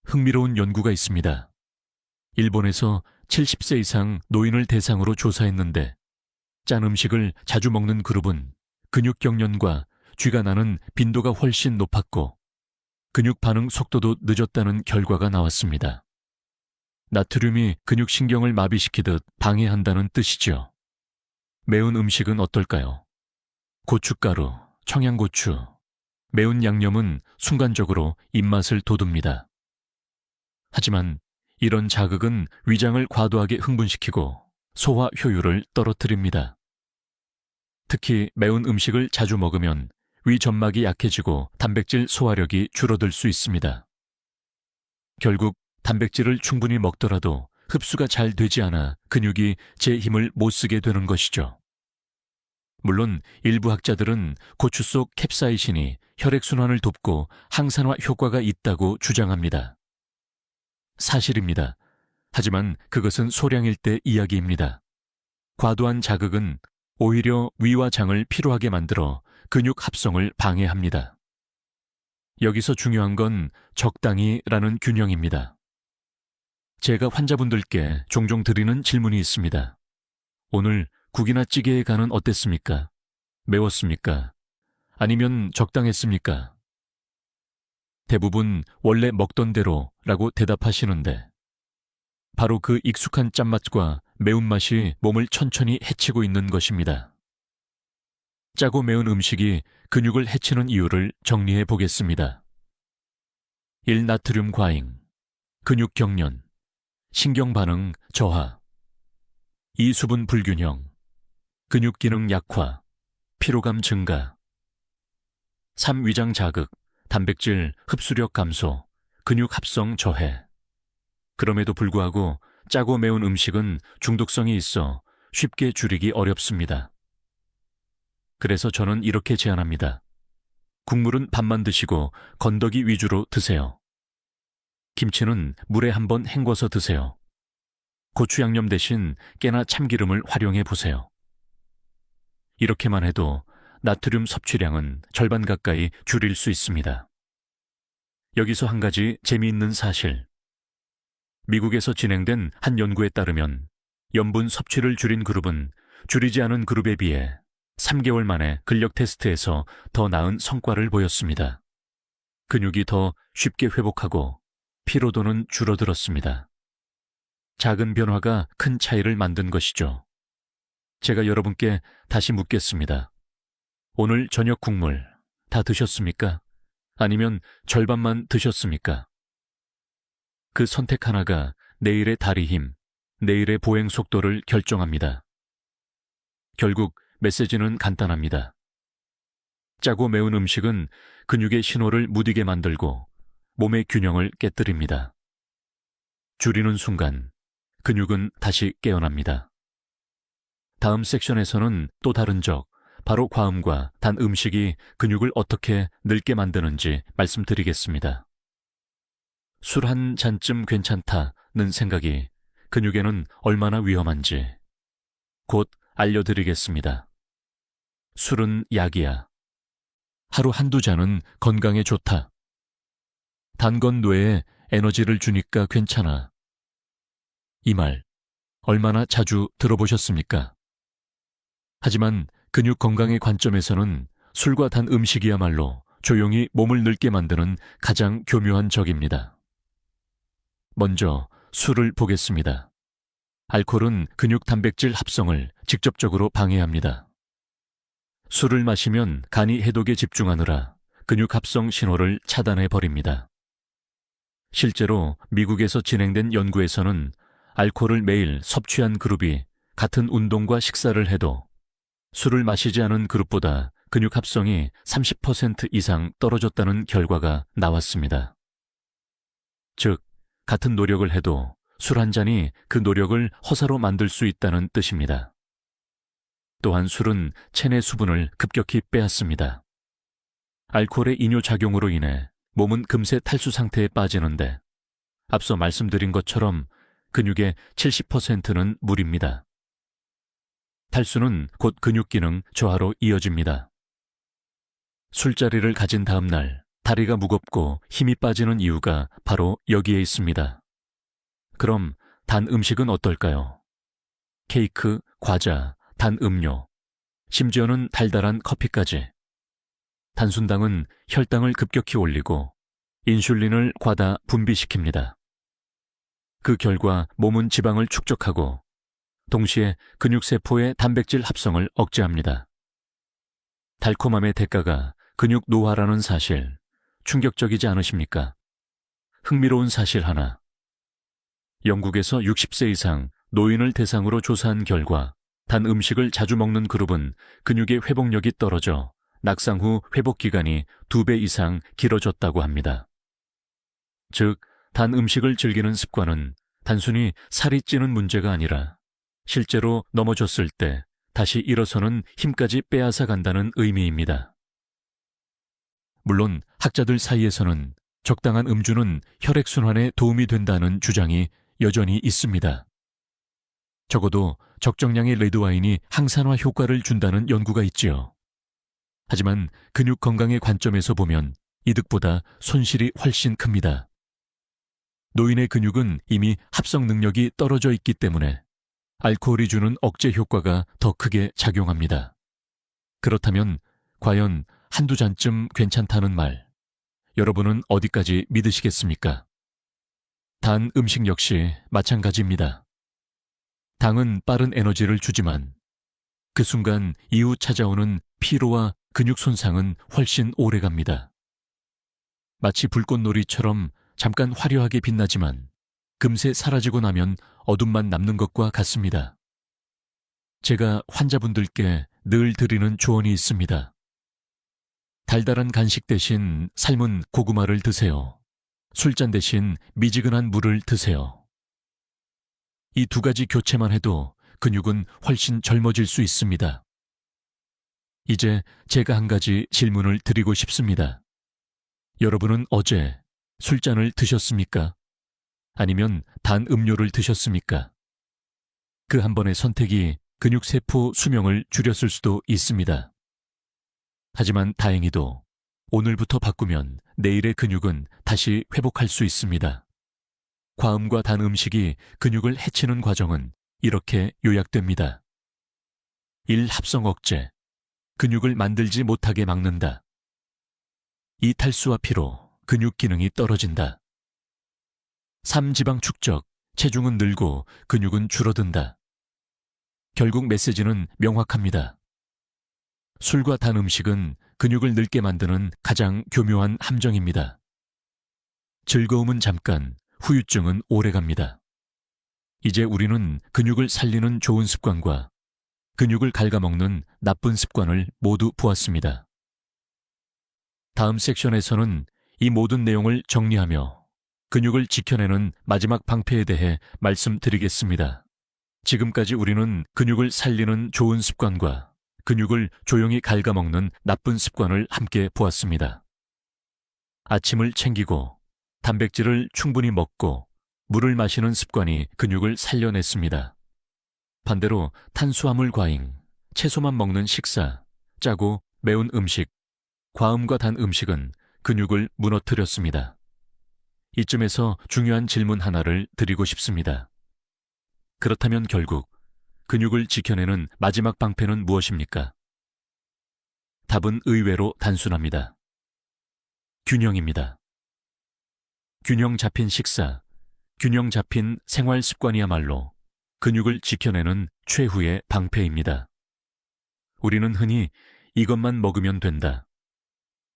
흥미로운 연구가 있습니다. 일본에서 70세 이상 노인을 대상으로 조사했는데 짠 음식을 자주 먹는 그룹은 근육 경련과 쥐가 나는 빈도가 훨씬 높았고 근육 반응 속도도 늦었다는 결과가 나왔습니다. 나트륨이 근육신경을 마비시키듯 방해한다는 뜻이죠. 매운 음식은 어떨까요? 고춧가루, 청양고추, 매운 양념은 순간적으로 입맛을 돋웁니다. 하지만 이런 자극은 위장을 과도하게 흥분시키고 소화 효율을 떨어뜨립니다. 특히 매운 음식을 자주 먹으면 위 점막이 약해지고 단백질 소화력이 줄어들 수 있습니다. 결국 단백질을 충분히 먹더라도 흡수가 잘 되지 않아 근육이 제 힘을 못 쓰게 되는 것이죠. 물론 일부 학자들은 고추 속 캡사이신이 혈액순환을 돕고 항산화 효과가 있다고 주장합니다. 사실입니다. 하지만 그것은 소량일 때 이야기입니다. 과도한 자극은 오히려 위와 장을 피로하게 만들어 근육 합성을 방해합니다. 여기서 중요한 건 적당히라는 균형입니다. 제가 환자분들께 종종 드리는 질문이 있습니다. 오늘 국이나 찌개의 간은 어땠습니까? 매웠습니까? 아니면 적당했습니까? 대부분 원래 먹던 대로라고 대답하시는데 바로 그 익숙한 짠맛과 매운맛이 몸을 천천히 해치고 있는 것입니다. 짜고 매운 음식이 근육을 해치는 이유를 정리해 보겠습니다. 1. 나트륨 과잉, 근육 경련, 신경 반응 저하. 2. 수분 불균형, 근육 기능 약화, 피로감 증가. 3. 위장 자극, 단백질 흡수력 감소, 근육 합성 저해. 그럼에도 불구하고 짜고 매운 음식은 중독성이 있어 쉽게 줄이기 어렵습니다. 그래서 저는 이렇게 제안합니다. 국물은 밥만 드시고 건더기 위주로 드세요. 김치는 물에 한번 헹궈서 드세요. 고추 양념 대신 깨나 참기름을 활용해 보세요. 이렇게만 해도 나트륨 섭취량은 절반 가까이 줄일 수 있습니다. 여기서 한 가지 재미있는 사실. 미국에서 진행된 한 연구에 따르면 염분 섭취를 줄인 그룹은 줄이지 않은 그룹에 비해 3개월 만에 근력 테스트에서 더 나은 성과를 보였습니다. 근육이 더 쉽게 회복하고 피로도는 줄어들었습니다. 작은 변화가 큰 차이를 만든 것이죠. 제가 여러분께 다시 묻겠습니다. 오늘 저녁 국물 다 드셨습니까? 아니면 절반만 드셨습니까? 그 선택 하나가 내일의 다리 힘, 내일의 보행 속도를 결정합니다. 결국 메시지는 간단합니다. 짜고 매운 음식은 근육의 신호를 무디게 만들고 몸의 균형을 깨뜨립니다. 줄이는 순간 근육은 다시 깨어납니다. 다음 섹션에서는 또 다른 적, 바로 과음과 단 음식이 근육을 어떻게 늙게 만드는지 말씀드리겠습니다. 술 한 잔쯤 괜찮다는 생각이 근육에는 얼마나 위험한지 곧 알려드리겠습니다. 술은 약이야. 하루 한두 잔은 건강에 좋다. 단 건 뇌에 에너지를 주니까 괜찮아. 이 말 얼마나 자주 들어보셨습니까? 하지만 근육 건강의 관점에서는 술과 단 음식이야말로 조용히 몸을 늙게 만드는 가장 교묘한 적입니다. 먼저 술을 보겠습니다. 알코올은 근육 단백질 합성을 직접적으로 방해합니다. 술을 마시면 간이 해독에 집중하느라 근육 합성 신호를 차단해 버립니다. 실제로 미국에서 진행된 연구에서는 알코올을 매일 섭취한 그룹이 같은 운동과 식사를 해도 술을 마시지 않은 그룹보다 근육 합성이 30% 이상 떨어졌다는 결과가 나왔습니다. 즉, 같은 노력을 해도 술 한 잔이 그 노력을 허사로 만들 수 있다는 뜻입니다. 또한 술은 체내 수분을 급격히 빼앗습니다. 알코올의 이뇨작용으로 인해 몸은 금세 탈수 상태에 빠지는데 앞서 말씀드린 것처럼 근육의 70%는 물입니다. 탈수는 곧 근육 기능 저하로 이어집니다. 술자리를 가진 다음 날 다리가 무겁고 힘이 빠지는 이유가 바로 여기에 있습니다. 그럼 단 음식은 어떨까요? 케이크, 과자, 단 음료, 심지어는 달달한 커피까지. 단순당은 혈당을 급격히 올리고 인슐린을 과다 분비시킵니다. 그 결과 몸은 지방을 축적하고 동시에 근육세포의 단백질 합성을 억제합니다. 달콤함의 대가가 근육 노화라는 사실, 충격적이지 않으십니까? 흥미로운 사실 하나. 영국에서 60세 이상 노인을 대상으로 조사한 결과 단 음식을 자주 먹는 그룹은 근육의 회복력이 떨어져 낙상 후 회복 기간이 2배 이상 길어졌다고 합니다. 즉, 단 음식을 즐기는 습관은 단순히 살이 찌는 문제가 아니라 실제로 넘어졌을 때 다시 일어서는 힘까지 빼앗아 간다는 의미입니다. 물론 학자들 사이에서는 적당한 음주는 혈액순환에 도움이 된다는 주장이 여전히 있습니다. 적어도 적정량의 레드와인이 항산화 효과를 준다는 연구가 있지요. 하지만 근육 건강의 관점에서 보면 이득보다 손실이 훨씬 큽니다. 노인의 근육은 이미 합성 능력이 떨어져 있기 때문에 알코올이 주는 억제 효과가 더 크게 작용합니다. 그렇다면 과연 한두 잔쯤 괜찮다는 말, 여러분은 어디까지 믿으시겠습니까? 단 음식 역시 마찬가지입니다. 당은 빠른 에너지를 주지만 그 순간 이후 찾아오는 피로와 근육 손상은 훨씬 오래갑니다. 마치 불꽃놀이처럼 잠깐 화려하게 빛나지만 금세 사라지고 나면 어둠만 남는 것과 같습니다. 제가 환자분들께 늘 드리는 조언이 있습니다. 달달한 간식 대신 삶은 고구마를 드세요. 술잔 대신 미지근한 물을 드세요. 이 두 가지 교체만 해도 근육은 훨씬 젊어질 수 있습니다. 이제 제가 한 가지 질문을 드리고 싶습니다. 여러분은 어제 술잔을 드셨습니까? 아니면 단 음료를 드셨습니까? 그 한 번의 선택이 근육세포 수명을 줄였을 수도 있습니다. 하지만 다행히도 오늘부터 바꾸면 내일의 근육은 다시 회복할 수 있습니다. 과음과 단 음식이 근육을 해치는 과정은 이렇게 요약됩니다. 1. 합성 억제. 근육을 만들지 못하게 막는다. 2. 탈수와 피로. 근육 기능이 떨어진다. 3. 지방 축적. 체중은 늘고 근육은 줄어든다. 결국 메시지는 명확합니다. 술과 단 음식은 근육을 늙게 만드는 가장 교묘한 함정입니다. 즐거움은 잠깐, 후유증은 오래갑니다. 이제 우리는 근육을 살리는 좋은 습관과 근육을 갉아먹는 나쁜 습관을 모두 보았습니다. 다음 섹션에서는 이 모든 내용을 정리하며 근육을 지켜내는 마지막 방패에 대해 말씀드리겠습니다. 지금까지 우리는 근육을 살리는 좋은 습관과 근육을 조용히 갉아먹는 나쁜 습관을 함께 보았습니다. 아침을 챙기고 단백질을 충분히 먹고 물을 마시는 습관이 근육을 살려냈습니다. 반대로 탄수화물 과잉, 채소만 먹는 식사, 짜고 매운 음식, 과음과 단 음식은 근육을 무너뜨렸습니다. 이쯤에서 중요한 질문 하나를 드리고 싶습니다. 그렇다면 결국 근육을 지켜내는 마지막 방패는 무엇입니까? 답은 의외로 단순합니다. 균형입니다. 균형 잡힌 식사, 균형 잡힌 생활 습관이야말로 근육을 지켜내는 최후의 방패입니다. 우리는 흔히 이것만 먹으면 된다,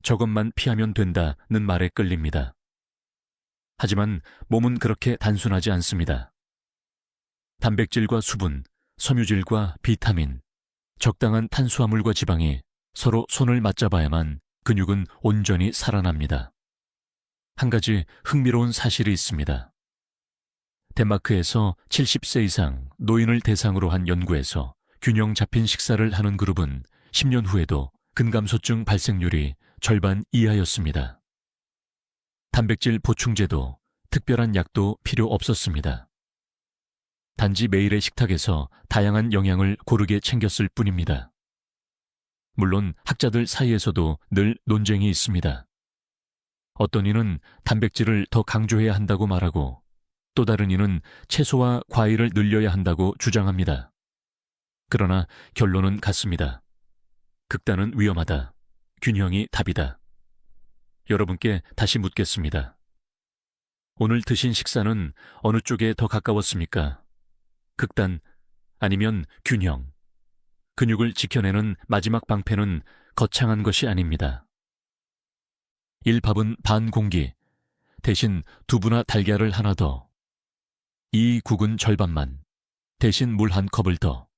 저것만 피하면 된다는 말에 끌립니다. 하지만 몸은 그렇게 단순하지 않습니다. 단백질과 수분, 섬유질과 비타민, 적당한 탄수화물과 지방이 서로 손을 맞잡아야만 근육은 온전히 살아납니다. 한 가지 흥미로운 사실이 있습니다. 덴마크에서 70세 이상 노인을 대상으로 한 연구에서 균형 잡힌 식사를 하는 그룹은 10년 후에도 근감소증 발생률이 절반 이하였습니다. 단백질 보충제도, 특별한 약도 필요 없었습니다. 단지 매일의 식탁에서 다양한 영양을 고르게 챙겼을 뿐입니다. 물론 학자들 사이에서도 늘 논쟁이 있습니다. 어떤 이는 단백질을 더 강조해야 한다고 말하고 또 다른 이는 채소와 과일을 늘려야 한다고 주장합니다. 그러나 결론은 같습니다. 극단은 위험하다. 균형이 답이다. 여러분께 다시 묻겠습니다. 오늘 드신 식사는 어느 쪽에 더 가까웠습니까? 극단 아니면 균형. 근육을 지켜내는 마지막 방패는 거창한 것이 아닙니다. 1밥은 반 공기, 대신 두부나 달걀을 하나 더. 2 국은 절반만, 대신 물 한 컵을 더.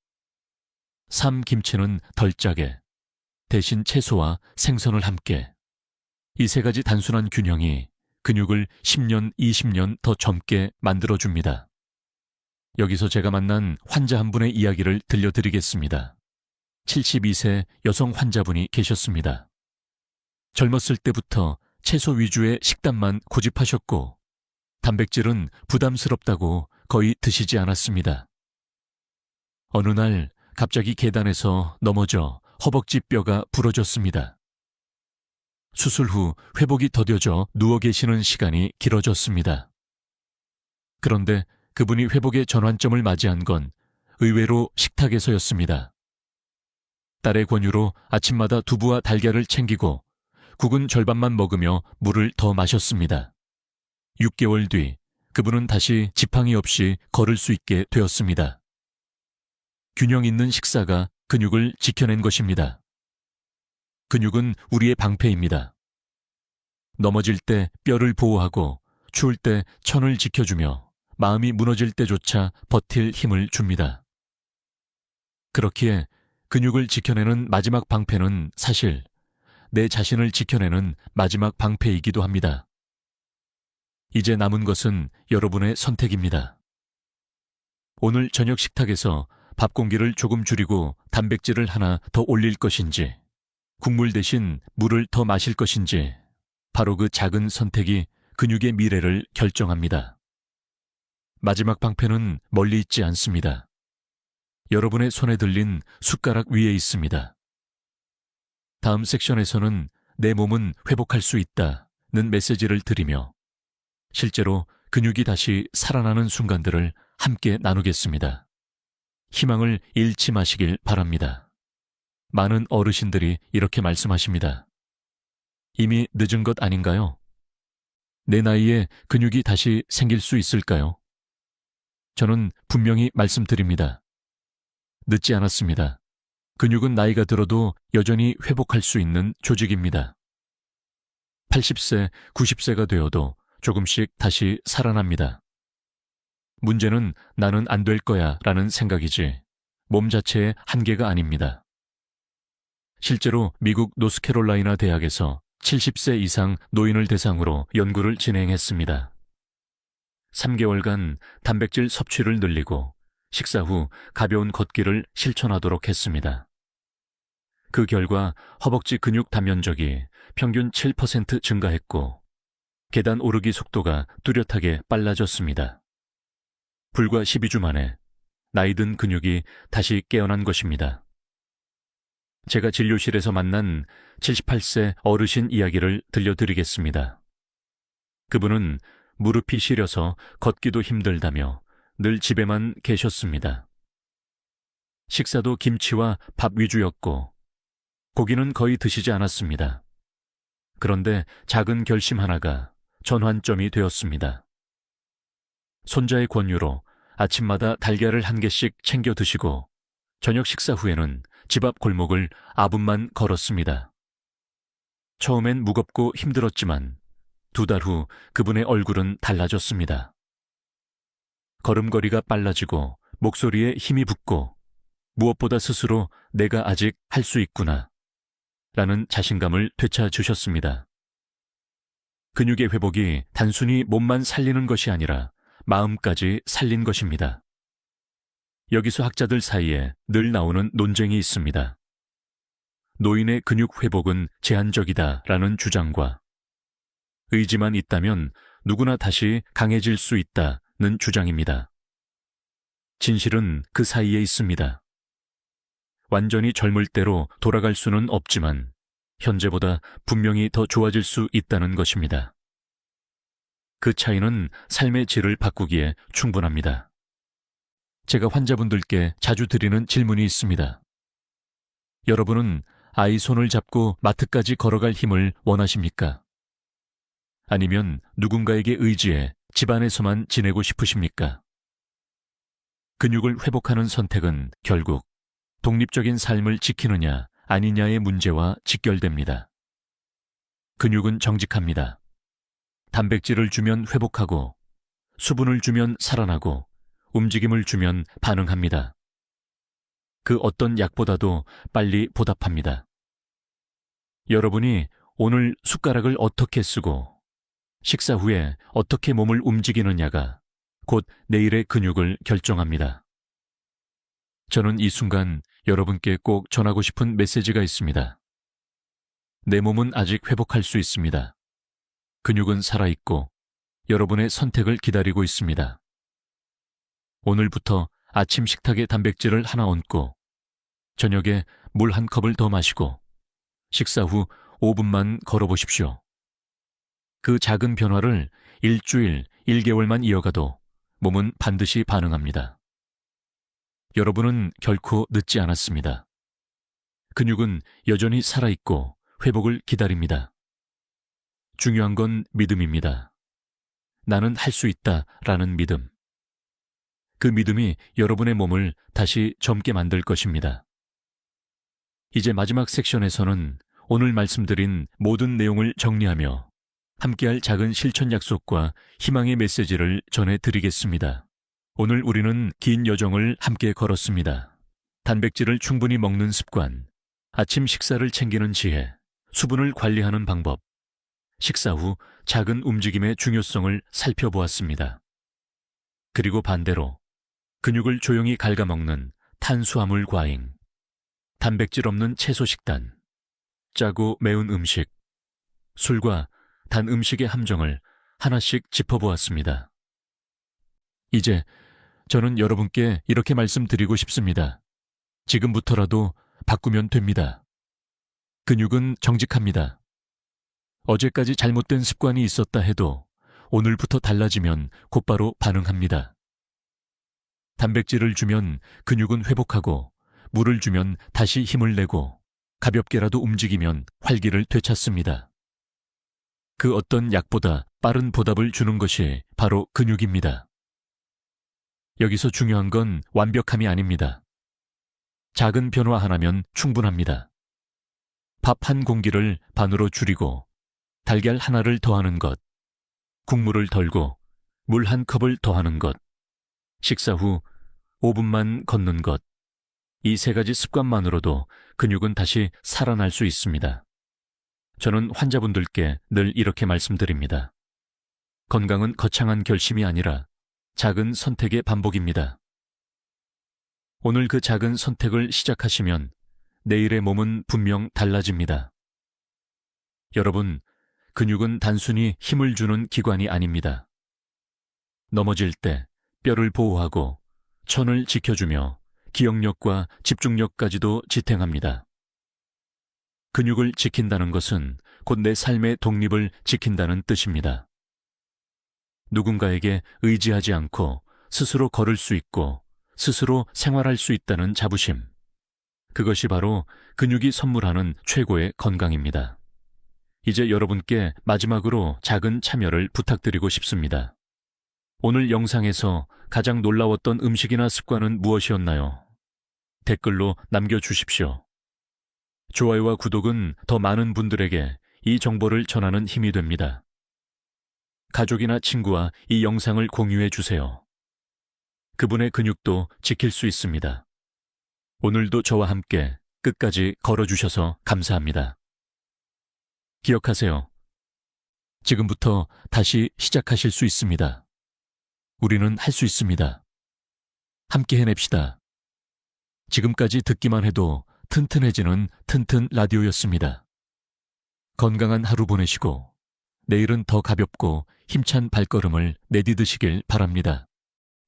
3 김치는 덜 짜게, 대신 채소와 생선을 함께. 이 세 가지 단순한 균형이 근육을 10년, 20년 더 젊게 만들어줍니다. 여기서 제가 만난 환자 한 분의 이야기를 들려드리겠습니다. 72세 여성 환자분이 계셨습니다. 젊었을 때부터 채소 위주의 식단만 고집하셨고 단백질은 부담스럽다고 거의 드시지 않았습니다. 어느 날 갑자기 계단에서 넘어져 허벅지 뼈가 부러졌습니다. 수술 후 회복이 더뎌져 누워 계시는 시간이 길어졌습니다. 그런데 그분이 회복의 전환점을 맞이한 건 의외로 식탁에서였습니다. 딸의 권유로 아침마다 두부와 달걀을 챙기고 국은 절반만 먹으며 물을 더 마셨습니다. 6개월 뒤 그분은 다시 지팡이 없이 걸을 수 있게 되었습니다. 균형 있는 식사가 근육을 지켜낸 것입니다. 근육은 우리의 방패입니다. 넘어질 때 뼈를 보호하고 추울 때 천을 지켜주며 마음이 무너질 때조차 버틸 힘을 줍니다. 그렇기에 근육을 지켜내는 마지막 방패는 사실 내 자신을 지켜내는 마지막 방패이기도 합니다. 이제 남은 것은 여러분의 선택입니다. 오늘 저녁 식탁에서 밥 공기를 조금 줄이고 단백질을 하나 더 올릴 것인지, 국물 대신 물을 더 마실 것인지, 바로 그 작은 선택이 근육의 미래를 결정합니다. 마지막 방패는 멀리 있지 않습니다. 여러분의 손에 들린 숟가락 위에 있습니다. 다음 섹션에서는 내 몸은 회복할 수 있다는 메시지를 드리며 실제로 근육이 다시 살아나는 순간들을 함께 나누겠습니다. 희망을 잃지 마시길 바랍니다. 많은 어르신들이 이렇게 말씀하십니다. 이미 늦은 것 아닌가요? 내 나이에 근육이 다시 생길 수 있을까요? 저는 분명히 말씀드립니다. 늦지 않았습니다. 근육은 나이가 들어도 여전히 회복할 수 있는 조직입니다. 80세, 90세가 되어도 조금씩 다시 살아납니다. 문제는 나는 안 될 거야 라는 생각이지 몸 자체의 한계가 아닙니다. 실제로 미국 노스캐롤라이나 대학에서 70세 이상 노인을 대상으로 연구를 진행했습니다. 3개월간 단백질 섭취를 늘리고 식사 후 가벼운 걷기를 실천하도록 했습니다. 그 결과 허벅지 근육 단면적이 평균 7% 증가했고 계단 오르기 속도가 뚜렷하게 빨라졌습니다. 불과 12주 만에 나이 든 근육이 다시 깨어난 것입니다. 제가 진료실에서 만난 78세 어르신 이야기를 들려드리겠습니다. 그분은 무릎이 시려서 걷기도 힘들다며 늘 집에만 계셨습니다. 식사도 김치와 밥 위주였고 고기는 거의 드시지 않았습니다. 그런데 작은 결심 하나가 전환점이 되었습니다. 손자의 권유로 아침마다 달걀을 한 개씩 챙겨 드시고 저녁 식사 후에는 집 앞 골목을 아분만 걸었습니다. 처음엔 무겁고 힘들었지만 2달 후 그분의 얼굴은 달라졌습니다. 걸음걸이가 빨라지고 목소리에 힘이 붙고 무엇보다 스스로 내가 아직 할 수 있구나 라는 자신감을 되찾으셨습니다. 근육의 회복이 단순히 몸만 살리는 것이 아니라 마음까지 살린 것입니다. 여기서 학자들 사이에 늘 나오는 논쟁이 있습니다. 노인의 근육 회복은 제한적이다 라는 주장과 의지만 있다면 누구나 다시 강해질 수 있다는 주장입니다. 진실은 그 사이에 있습니다. 완전히 젊을 때로 돌아갈 수는 없지만 현재보다 분명히 더 좋아질 수 있다는 것입니다. 그 차이는 삶의 질을 바꾸기에 충분합니다. 제가 환자분들께 자주 드리는 질문이 있습니다. 여러분은 아이 손을 잡고 마트까지 걸어갈 힘을 원하십니까? 아니면 누군가에게 의지해 집안에서만 지내고 싶으십니까? 근육을 회복하는 선택은 결국 독립적인 삶을 지키느냐 아니냐의 문제와 직결됩니다. 근육은 정직합니다. 단백질을 주면 회복하고 수분을 주면 살아나고 움직임을 주면 반응합니다. 그 어떤 약보다도 빨리 보답합니다. 여러분이 오늘 숟가락을 어떻게 쓰고 식사 후에 어떻게 몸을 움직이느냐가 곧 내일의 근육을 결정합니다. 저는 이 순간 여러분께 꼭 전하고 싶은 메시지가 있습니다. 내 몸은 아직 회복할 수 있습니다. 근육은 살아있고 여러분의 선택을 기다리고 있습니다. 오늘부터 아침 식탁에 단백질을 하나 얹고 저녁에 물 한 컵을 더 마시고 식사 후 5분만 걸어보십시오. 그 작은 변화를 일주일, 1개월만 이어가도 몸은 반드시 반응합니다. 여러분은 결코 늦지 않았습니다. 근육은 여전히 살아있고 회복을 기다립니다. 중요한 건 믿음입니다. 나는 할 수 있다라는 믿음. 그 믿음이 여러분의 몸을 다시 젊게 만들 것입니다. 이제 마지막 섹션에서는 오늘 말씀드린 모든 내용을 정리하며 함께할 작은 실천 약속과 희망의 메시지를 전해드리겠습니다. 오늘 우리는 긴 여정을 함께 걸었습니다. 단백질을 충분히 먹는 습관, 아침 식사를 챙기는 지혜, 수분을 관리하는 방법, 식사 후 작은 움직임의 중요성을 살펴보았습니다. 그리고 반대로 근육을 조용히 갉아먹는 탄수화물 과잉, 단백질 없는 채소 식단, 짜고 매운 음식, 술과 단 음식의 함정을 하나씩 짚어보았습니다. 이제 저는 여러분께 이렇게 말씀드리고 싶습니다. 지금부터라도 바꾸면 됩니다. 근육은 정직합니다. 어제까지 잘못된 습관이 있었다 해도 오늘부터 달라지면 곧바로 반응합니다. 단백질을 주면 근육은 회복하고 물을 주면 다시 힘을 내고 가볍게라도 움직이면 활기를 되찾습니다. 그 어떤 약보다 빠른 보답을 주는 것이 바로 근육입니다. 여기서 중요한 건 완벽함이 아닙니다. 작은 변화 하나면 충분합니다. 밥 한 공기를 반으로 줄이고 달걀 하나를 더하는 것, 국물을 덜고 물 한 컵을 더하는 것, 식사 후 5분만 걷는 것, 이 3가지 습관만으로도 근육은 다시 살아날 수 있습니다. 저는 환자분들께 늘 이렇게 말씀드립니다. 건강은 거창한 결심이 아니라 작은 선택의 반복입니다. 오늘 그 작은 선택을 시작하시면 내일의 몸은 분명 달라집니다. 여러분, 근육은 단순히 힘을 주는 기관이 아닙니다. 넘어질 때 뼈를 보호하고 천을 지켜주며 기억력과 집중력까지도 지탱합니다. 근육을 지킨다는 것은 곧 내 삶의 독립을 지킨다는 뜻입니다. 누군가에게 의지하지 않고 스스로 걸을 수 있고 스스로 생활할 수 있다는 자부심. 그것이 바로 근육이 선물하는 최고의 건강입니다. 이제 여러분께 마지막으로 작은 참여를 부탁드리고 싶습니다. 오늘 영상에서 가장 놀라웠던 음식이나 습관은 무엇이었나요? 댓글로 남겨주십시오. 좋아요와 구독은 더 많은 분들에게 이 정보를 전하는 힘이 됩니다. 가족이나 친구와 이 영상을 공유해 주세요. 그분의 근육도 지킬 수 있습니다. 오늘도 저와 함께 끝까지 걸어주셔서 감사합니다. 기억하세요. 지금부터 다시 시작하실 수 있습니다. 우리는 할 수 있습니다. 함께 해냅시다. 지금까지 듣기만 해도 튼튼해지는 튼튼 라디오였습니다. 건강한 하루 보내시고 내일은 더 가볍고 힘찬 발걸음을 내디드시길 바랍니다.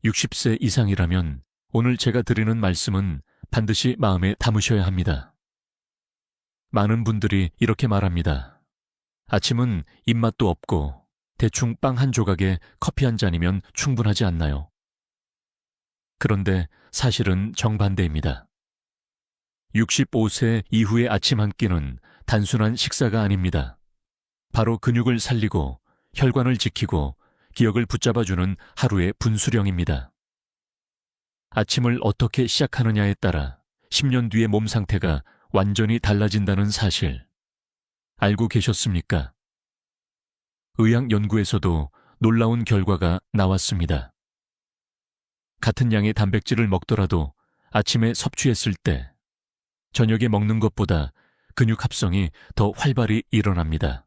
60세 이상이라면 오늘 제가 드리는 말씀은 반드시 마음에 담으셔야 합니다. 많은 분들이 이렇게 말합니다. 아침은 입맛도 없고 대충 빵 한 조각에 커피 한 잔이면 충분하지 않나요? 그런데 사실은 정반대입니다. 65세 이후의 아침 한 끼는 단순한 식사가 아닙니다. 바로 근육을 살리고 혈관을 지키고 기억을 붙잡아주는 하루의 분수령입니다. 아침을 어떻게 시작하느냐에 따라 10년 뒤의 몸 상태가 완전히 달라진다는 사실 알고 계셨습니까? 의학 연구에서도 놀라운 결과가 나왔습니다. 같은 양의 단백질을 먹더라도 아침에 섭취했을 때 저녁에 먹는 것보다 근육 합성이 더 활발히 일어납니다.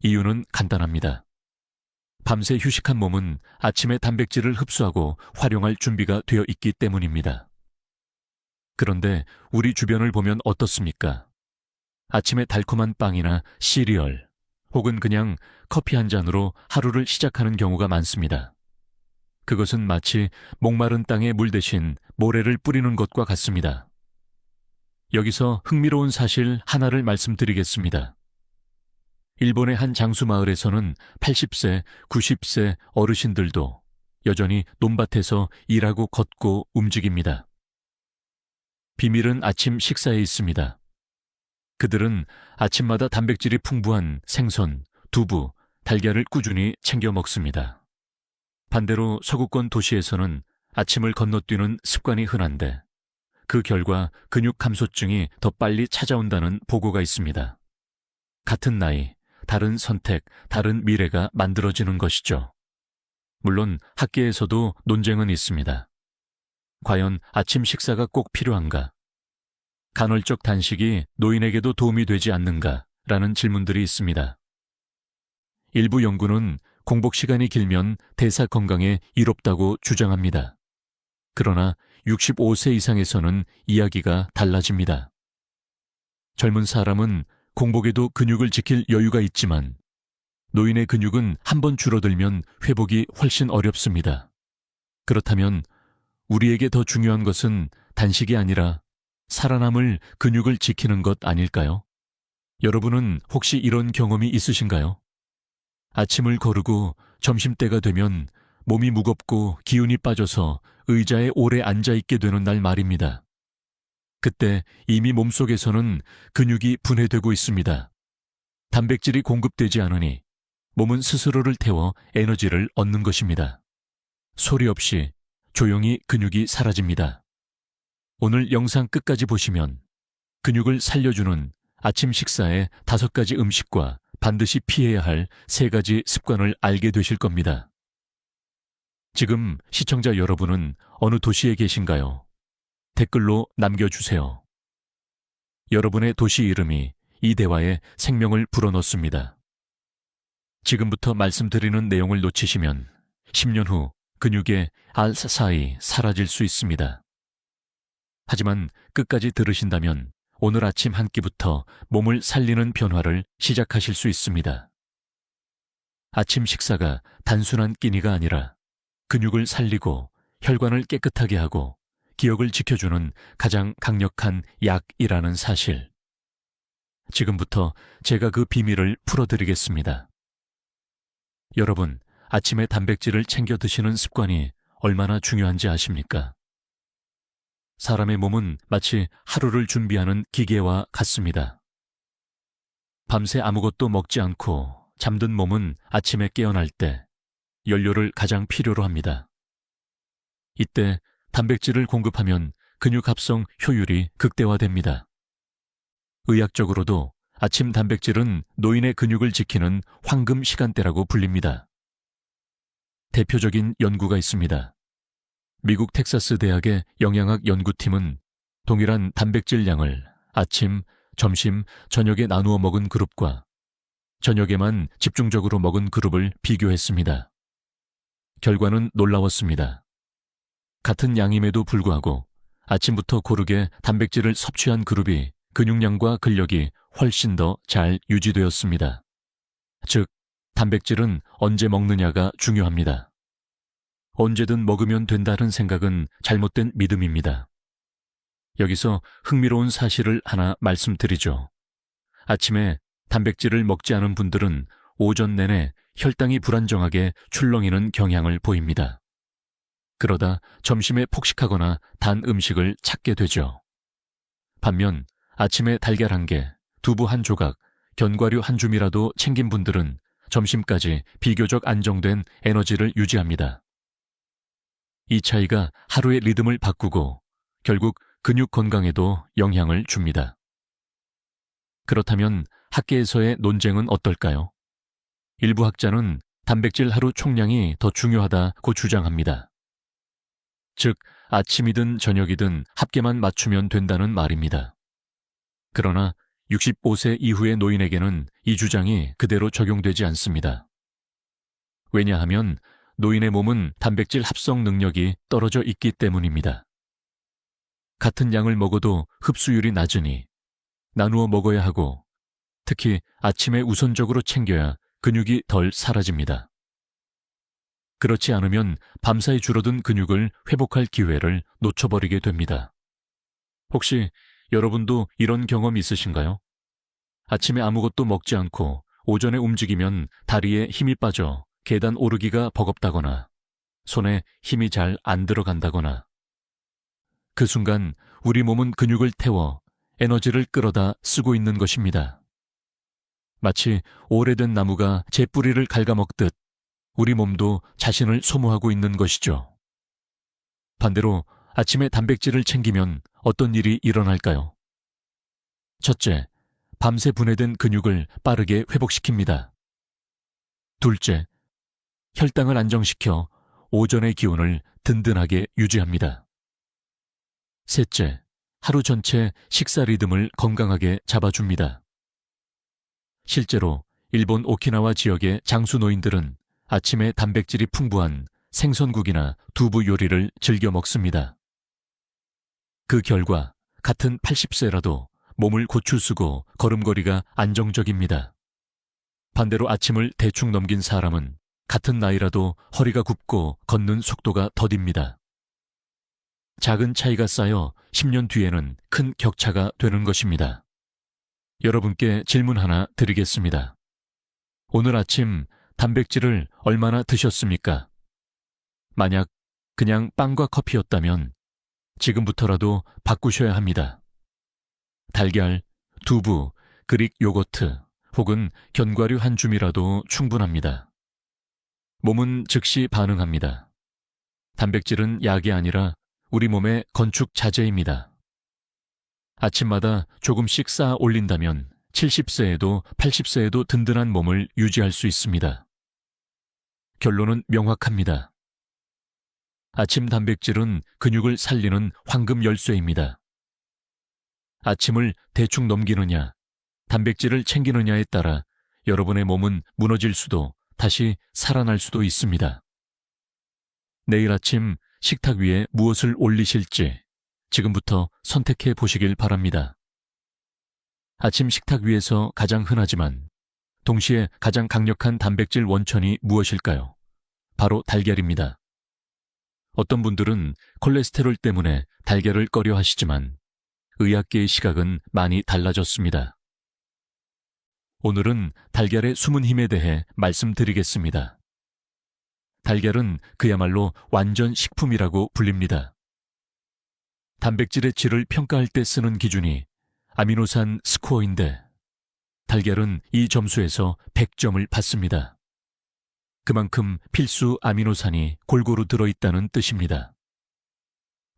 이유는 간단합니다. 밤새 휴식한 몸은 아침에 단백질을 흡수하고 활용할 준비가 되어 있기 때문입니다. 그런데 우리 주변을 보면 어떻습니까? 아침에 달콤한 빵이나 시리얼, 혹은 그냥 커피 한 잔으로 하루를 시작하는 경우가 많습니다. 그것은 마치 목마른 땅에 물 대신 모래를 뿌리는 것과 같습니다. 여기서 흥미로운 사실 하나를 말씀드리겠습니다. 일본의 한 장수 마을에서는 80세, 90세 어르신들도 여전히 논밭에서 일하고 걷고 움직입니다. 비밀은 아침 식사에 있습니다. 그들은 아침마다 단백질이 풍부한 생선, 두부, 달걀을 꾸준히 챙겨 먹습니다. 반대로 서구권 도시에서는 아침을 건너뛰는 습관이 흔한데 그 결과 근육 감소증이 더 빨리 찾아온다는 보고가 있습니다. 같은 나이, 다른 선택, 다른 미래가 만들어지는 것이죠. 물론 학계에서도 논쟁은 있습니다. 과연 아침 식사가 꼭 필요한가? 간헐적 단식이 노인에게도 도움이 되지 않는가라는 질문들이 있습니다. 일부 연구는 공복 시간이 길면 대사 건강에 이롭다고 주장합니다. 그러나 65세 이상에서는 이야기가 달라집니다. 젊은 사람은 공복에도 근육을 지킬 여유가 있지만 노인의 근육은 한번 줄어들면 회복이 훨씬 어렵습니다. 그렇다면 우리에게 더 중요한 것은 단식이 아니라 살아남을 근육을 지키는 것 아닐까요? 여러분은 혹시 이런 경험이 있으신가요? 아침을 거르고 점심때가 되면 몸이 무겁고 기운이 빠져서 의자에 오래 앉아있게 되는 날 말입니다. 그때 이미 몸속에서는 근육이 분해되고 있습니다. 단백질이 공급되지 않으니 몸은 스스로를 태워 에너지를 얻는 것입니다. 소리 없이 조용히 근육이 사라집니다. 오늘 영상 끝까지 보시면 근육을 살려주는 아침 식사의 5가지 음식과 반드시 피해야 할 3가지 습관을 알게 되실 겁니다. 지금 시청자 여러분은 어느 도시에 계신가요? 댓글로 남겨주세요. 여러분의 도시 이름이 이 대화에 생명을 불어넣습니다. 지금부터 말씀드리는 내용을 놓치시면 10년 후 근육의 알사사이 사라질 수 있습니다. 하지만 끝까지 들으신다면 오늘 아침 한 끼부터 몸을 살리는 변화를 시작하실 수 있습니다. 아침 식사가 단순한 끼니가 아니라 근육을 살리고 혈관을 깨끗하게 하고 기억을 지켜주는 가장 강력한 약이라는 사실. 지금부터 제가 그 비밀을 풀어드리겠습니다. 여러분, 아침에 단백질을 챙겨 드시는 습관이 얼마나 중요한지 아십니까? 사람의 몸은 마치 하루를 준비하는 기계와 같습니다. 밤새 아무것도 먹지 않고 잠든 몸은 아침에 깨어날 때 연료를 가장 필요로 합니다. 이때 단백질을 공급하면 근육 합성 효율이 극대화됩니다. 의학적으로도 아침 단백질은 노인의 근육을 지키는 황금 시간대라고 불립니다. 대표적인 연구가 있습니다. 미국 텍사스 대학의 영양학 연구팀은 동일한 단백질 양을 아침, 점심, 저녁에 나누어 먹은 그룹과 저녁에만 집중적으로 먹은 그룹을 비교했습니다. 결과는 놀라웠습니다. 같은 양임에도 불구하고 아침부터 고르게 단백질을 섭취한 그룹이 근육량과 근력이 훨씬 더 잘 유지되었습니다. 즉, 단백질은 언제 먹느냐가 중요합니다. 언제든 먹으면 된다는 생각은 잘못된 믿음입니다. 여기서 흥미로운 사실을 하나 말씀드리죠. 아침에 단백질을 먹지 않은 분들은 오전 내내 혈당이 불안정하게 출렁이는 경향을 보입니다. 그러다 점심에 폭식하거나 단 음식을 찾게 되죠. 반면 아침에 달걀 한 개, 두부 한 조각, 견과류 한 줌이라도 챙긴 분들은 점심까지 비교적 안정된 에너지를 유지합니다. 이 차이가 하루의 리듬을 바꾸고 결국 근육 건강에도 영향을 줍니다. 그렇다면 학계에서의 논쟁은 어떨까요? 일부 학자는 단백질 하루 총량이 더 중요하다고 주장합니다. 즉, 아침이든 저녁이든 합계만 맞추면 된다는 말입니다. 그러나 65세 이후의 노인에게는 이 주장이 그대로 적용되지 않습니다. 왜냐하면 노인의 몸은 단백질 합성 능력이 떨어져 있기 때문입니다. 같은 양을 먹어도 흡수율이 낮으니 나누어 먹어야 하고 특히 아침에 우선적으로 챙겨야 근육이 덜 사라집니다. 그렇지 않으면 밤사이 줄어든 근육을 회복할 기회를 놓쳐버리게 됩니다. 혹시 여러분도 이런 경험 있으신가요? 아침에 아무것도 먹지 않고 오전에 움직이면 다리에 힘이 빠져 계단 오르기가 버겁다거나 손에 힘이 잘 안 들어간다거나 그 순간 우리 몸은 근육을 태워 에너지를 끌어다 쓰고 있는 것입니다. 마치 오래된 나무가 제 뿌리를 갉아먹듯 우리 몸도 자신을 소모하고 있는 것이죠. 반대로 아침에 단백질을 챙기면 어떤 일이 일어날까요? 첫째, 밤새 분해된 근육을 빠르게 회복시킵니다. 둘째, 혈당을 안정시켜 오전의 기운을 든든하게 유지합니다. 셋째, 하루 전체 식사 리듬을 건강하게 잡아줍니다. 실제로 일본 오키나와 지역의 장수 노인들은 아침에 단백질이 풍부한 생선국이나 두부 요리를 즐겨 먹습니다. 그 결과 같은 80세라도 몸을 고추 쓰고 걸음걸이가 안정적입니다. 반대로 아침을 대충 넘긴 사람은 같은 나이라도 허리가 굽고 걷는 속도가 더딥니다. 작은 차이가 쌓여 10년 뒤에는 큰 격차가 되는 것입니다. 여러분께 질문 하나 드리겠습니다. 오늘 아침 단백질을 얼마나 드셨습니까? 만약 그냥 빵과 커피였다면 지금부터라도 바꾸셔야 합니다. 달걀, 두부, 그릭 요거트 혹은 견과류 한 줌이라도 충분합니다. 몸은 즉시 반응합니다. 단백질은 약이 아니라 우리 몸의 건축 자재입니다. 아침마다 조금씩 쌓아 올린다면 70세에도 80세에도 든든한 몸을 유지할 수 있습니다. 결론은 명확합니다. 아침 단백질은 근육을 살리는 황금 열쇠입니다. 아침을 대충 넘기느냐, 단백질을 챙기느냐에 따라 여러분의 몸은 무너질 수도 다시 살아날 수도 있습니다. 내일 아침 식탁 위에 무엇을 올리실지 지금부터 선택해 보시길 바랍니다. 아침 식탁 위에서 가장 흔하지만 동시에 가장 강력한 단백질 원천이 무엇일까요? 바로 달걀입니다. 어떤 분들은 콜레스테롤 때문에 달걀을 꺼려 하시지만 의학계의 시각은 많이 달라졌습니다. 오늘은 달걀의 숨은 힘에 대해 말씀드리겠습니다. 달걀은 그야말로 완전 식품이라고 불립니다. 단백질의 질을 평가할 때 쓰는 기준이 아미노산 스코어인데 달걀은 이 점수에서 100점을 받습니다. 그만큼 필수 아미노산이 골고루 들어있다는 뜻입니다.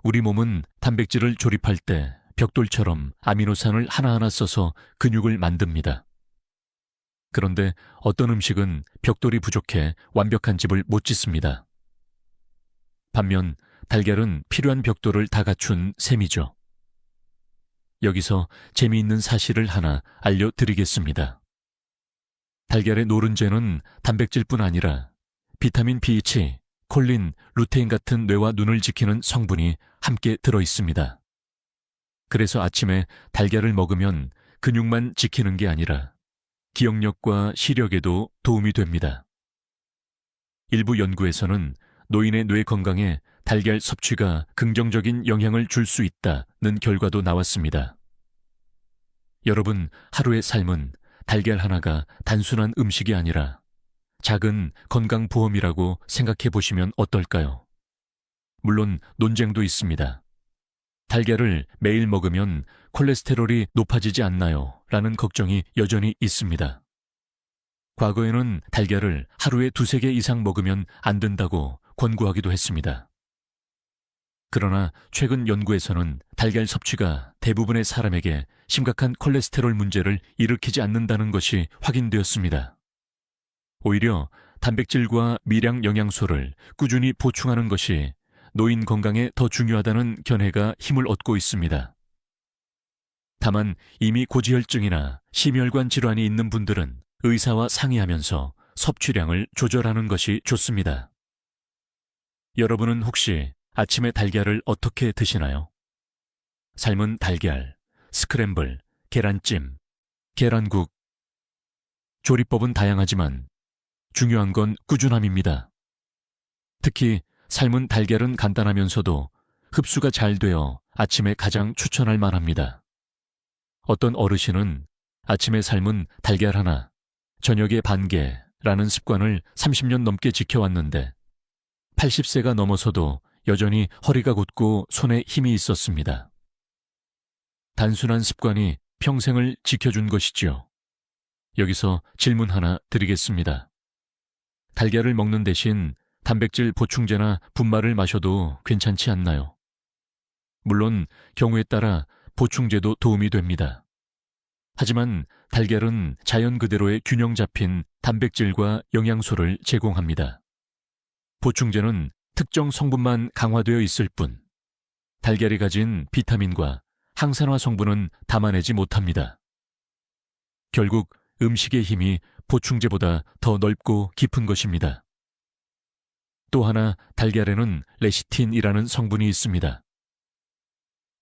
우리 몸은 단백질을 조립할 때 벽돌처럼 아미노산을 하나하나 써서 근육을 만듭니다. 그런데 어떤 음식은 벽돌이 부족해 완벽한 집을 못 짓습니다. 반면 달걀은 필요한 벽돌을 다 갖춘 셈이죠. 여기서 재미있는 사실을 하나 알려드리겠습니다. 달걀의 노른자는 단백질뿐 아니라 비타민 B1, 콜린, 루테인 같은 뇌와 눈을 지키는 성분이 함께 들어있습니다. 그래서 아침에 달걀을 먹으면 근육만 지키는 게 아니라 기억력과 시력에도 도움이 됩니다. 일부 연구에서는 노인의 뇌 건강에 달걀 섭취가 긍정적인 영향을 줄 수 있다는 결과도 나왔습니다. 여러분, 하루의 삶은 달걀 하나가 단순한 음식이 아니라 작은 건강보험이라고 생각해 보시면 어떨까요? 물론 논쟁도 있습니다. 달걀을 매일 먹으면 콜레스테롤이 높아지지 않나요? 라는 걱정이 여전히 있습니다. 과거에는 달걀을 하루에 2-3개 이상 먹으면 안 된다고 권고하기도 했습니다. 그러나 최근 연구에서는 달걀 섭취가 대부분의 사람에게 심각한 콜레스테롤 문제를 일으키지 않는다는 것이 확인되었습니다. 오히려 단백질과 미량 영양소를 꾸준히 보충하는 것이 노인 건강에 더 중요하다는 견해가 힘을 얻고 있습니다. 다만 이미 고지혈증이나 심혈관 질환이 있는 분들은 의사와 상의하면서 섭취량을 조절하는 것이 좋습니다. 여러분은 혹시 아침에 달걀을 어떻게 드시나요? 삶은 달걀, 스크램블, 계란찜, 계란국. 조리법은 다양하지만 중요한 건 꾸준함입니다. 특히 삶은 달걀은 간단하면서도 흡수가 잘 되어 아침에 가장 추천할 만합니다. 어떤 어르신은 아침에 삶은 달걀 하나, 저녁에 반 개라는 습관을 30년 넘게 지켜왔는데 80세가 넘어서도 여전히 허리가 곧고 손에 힘이 있었습니다. 단순한 습관이 평생을 지켜준 것이지요. 여기서 질문 하나 드리겠습니다. 달걀을 먹는 대신 단백질 보충제나 분말을 마셔도 괜찮지 않나요? 물론 경우에 따라 보충제도 도움이 됩니다. 하지만 달걀은 자연 그대로의 균형 잡힌 단백질과 영양소를 제공합니다. 보충제는 특정 성분만 강화되어 있을 뿐, 달걀이 가진 비타민과 항산화 성분은 담아내지 못합니다. 결국 음식의 힘이 보충제보다 더 넓고 깊은 것입니다. 또 하나 달걀에는 레시틴이라는 성분이 있습니다.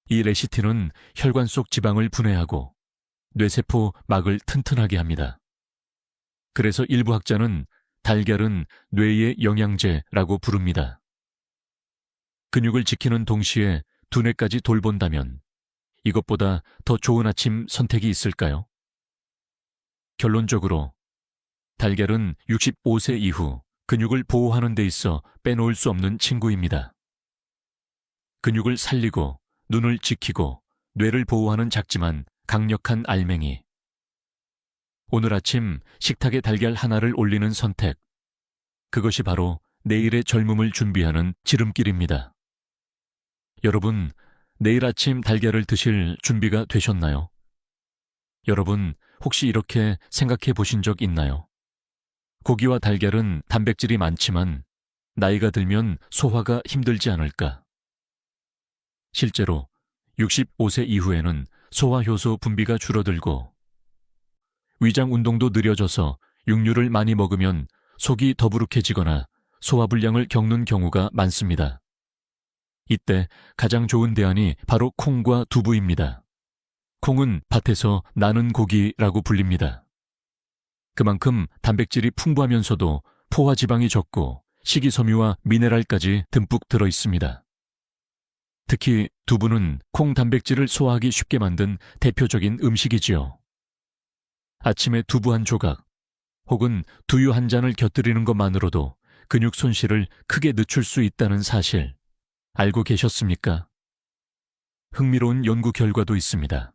이 레시틴은 혈관 속 지방을 분해하고 뇌세포 막을 튼튼하게 합니다. 그래서 일부 학자는 달걀은 뇌의 영양제라고 부릅니다. 근육을 지키는 동시에 두뇌까지 돌본다면 이것보다 더 좋은 아침 선택이 있을까요? 결론적으로 달걀은 65세 이후 근육을 보호하는 데 있어 빼놓을 수 없는 친구입니다. 근육을 살리고 눈을 지키고 뇌를 보호하는 작지만 강력한 알맹이. 오늘 아침 식탁에 달걀 하나를 올리는 선택. 그것이 바로 내일의 젊음을 준비하는 지름길입니다. 여러분, 내일 아침 달걀을 드실 준비가 되셨나요? 여러분, 혹시 이렇게 생각해 보신 적 있나요? 고기와 달걀은 단백질이 많지만 나이가 들면 소화가 힘들지 않을까? 실제로 65세 이후에는 소화효소 분비가 줄어들고 위장 운동도 느려져서 육류를 많이 먹으면 속이 더부룩해지거나 소화불량을 겪는 경우가 많습니다. 이때 가장 좋은 대안이 바로 콩과 두부입니다. 콩은 밭에서 나는 고기라고 불립니다. 그만큼 단백질이 풍부하면서도 포화지방이 적고 식이섬유와 미네랄까지 듬뿍 들어 있습니다. 특히 두부는 콩 단백질을 소화하기 쉽게 만든 대표적인 음식이지요. 아침에 두부 한 조각 혹은 두유 한 잔을 곁들이는 것만으로도 근육 손실을 크게 늦출 수 있다는 사실 알고 계셨습니까? 흥미로운 연구 결과도 있습니다.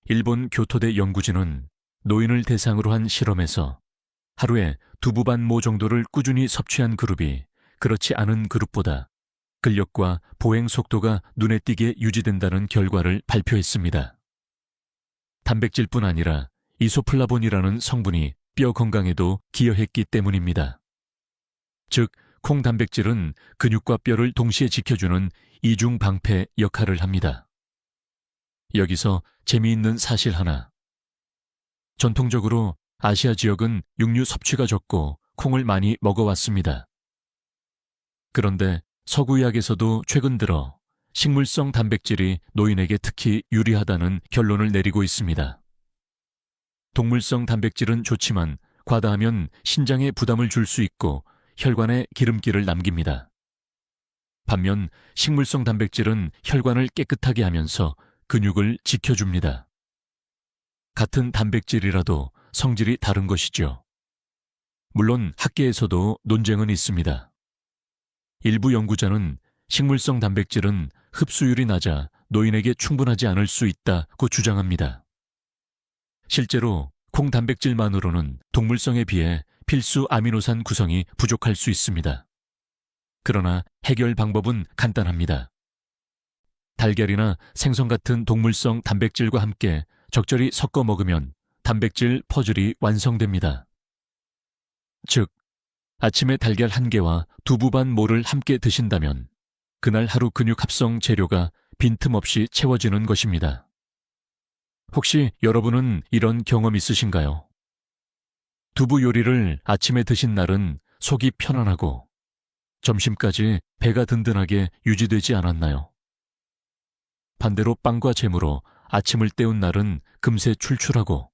일본 교토대 연구진은 노인을 대상으로 한 실험에서 하루에 두부 반 모 정도를 꾸준히 섭취한 그룹이 그렇지 않은 그룹보다 근력과 보행 속도가 눈에 띄게 유지된다는 결과를 발표했습니다. 단백질뿐 아니라 이소플라본이라는 성분이 뼈 건강에도 기여했기 때문입니다. 즉, 콩 단백질은 근육과 뼈를 동시에 지켜주는 이중 방패 역할을 합니다. 여기서 재미있는 사실 하나. 전통적으로 아시아 지역은 육류 섭취가 적고 콩을 많이 먹어왔습니다. 그런데 서구의학에서도 최근 들어 식물성 단백질이 노인에게 특히 유리하다는 결론을 내리고 있습니다. 동물성 단백질은 좋지만 과다하면 신장에 부담을 줄 수 있고 혈관에 기름기를 남깁니다. 반면 식물성 단백질은 혈관을 깨끗하게 하면서 근육을 지켜줍니다. 같은 단백질이라도 성질이 다른 것이죠. 물론 학계에서도 논쟁은 있습니다. 일부 연구자는 식물성 단백질은 흡수율이 낮아 노인에게 충분하지 않을 수 있다고 주장합니다. 실제로 콩 단백질만으로는 동물성에 비해 필수 아미노산 구성이 부족할 수 있습니다. 그러나 해결 방법은 간단합니다. 달걀이나 생선 같은 동물성 단백질과 함께 적절히 섞어 먹으면 단백질 퍼즐이 완성됩니다. 즉, 아침에 달걀 1개와 두부 반 모를 함께 드신다면 그날 하루 근육 합성 재료가 빈틈없이 채워지는 것입니다. 혹시 여러분은 이런 경험 있으신가요? 두부 요리를 아침에 드신 날은 속이 편안하고 점심까지 배가 든든하게 유지되지 않았나요? 반대로 빵과 잼으로 아침을 때운 날은 금세 출출하고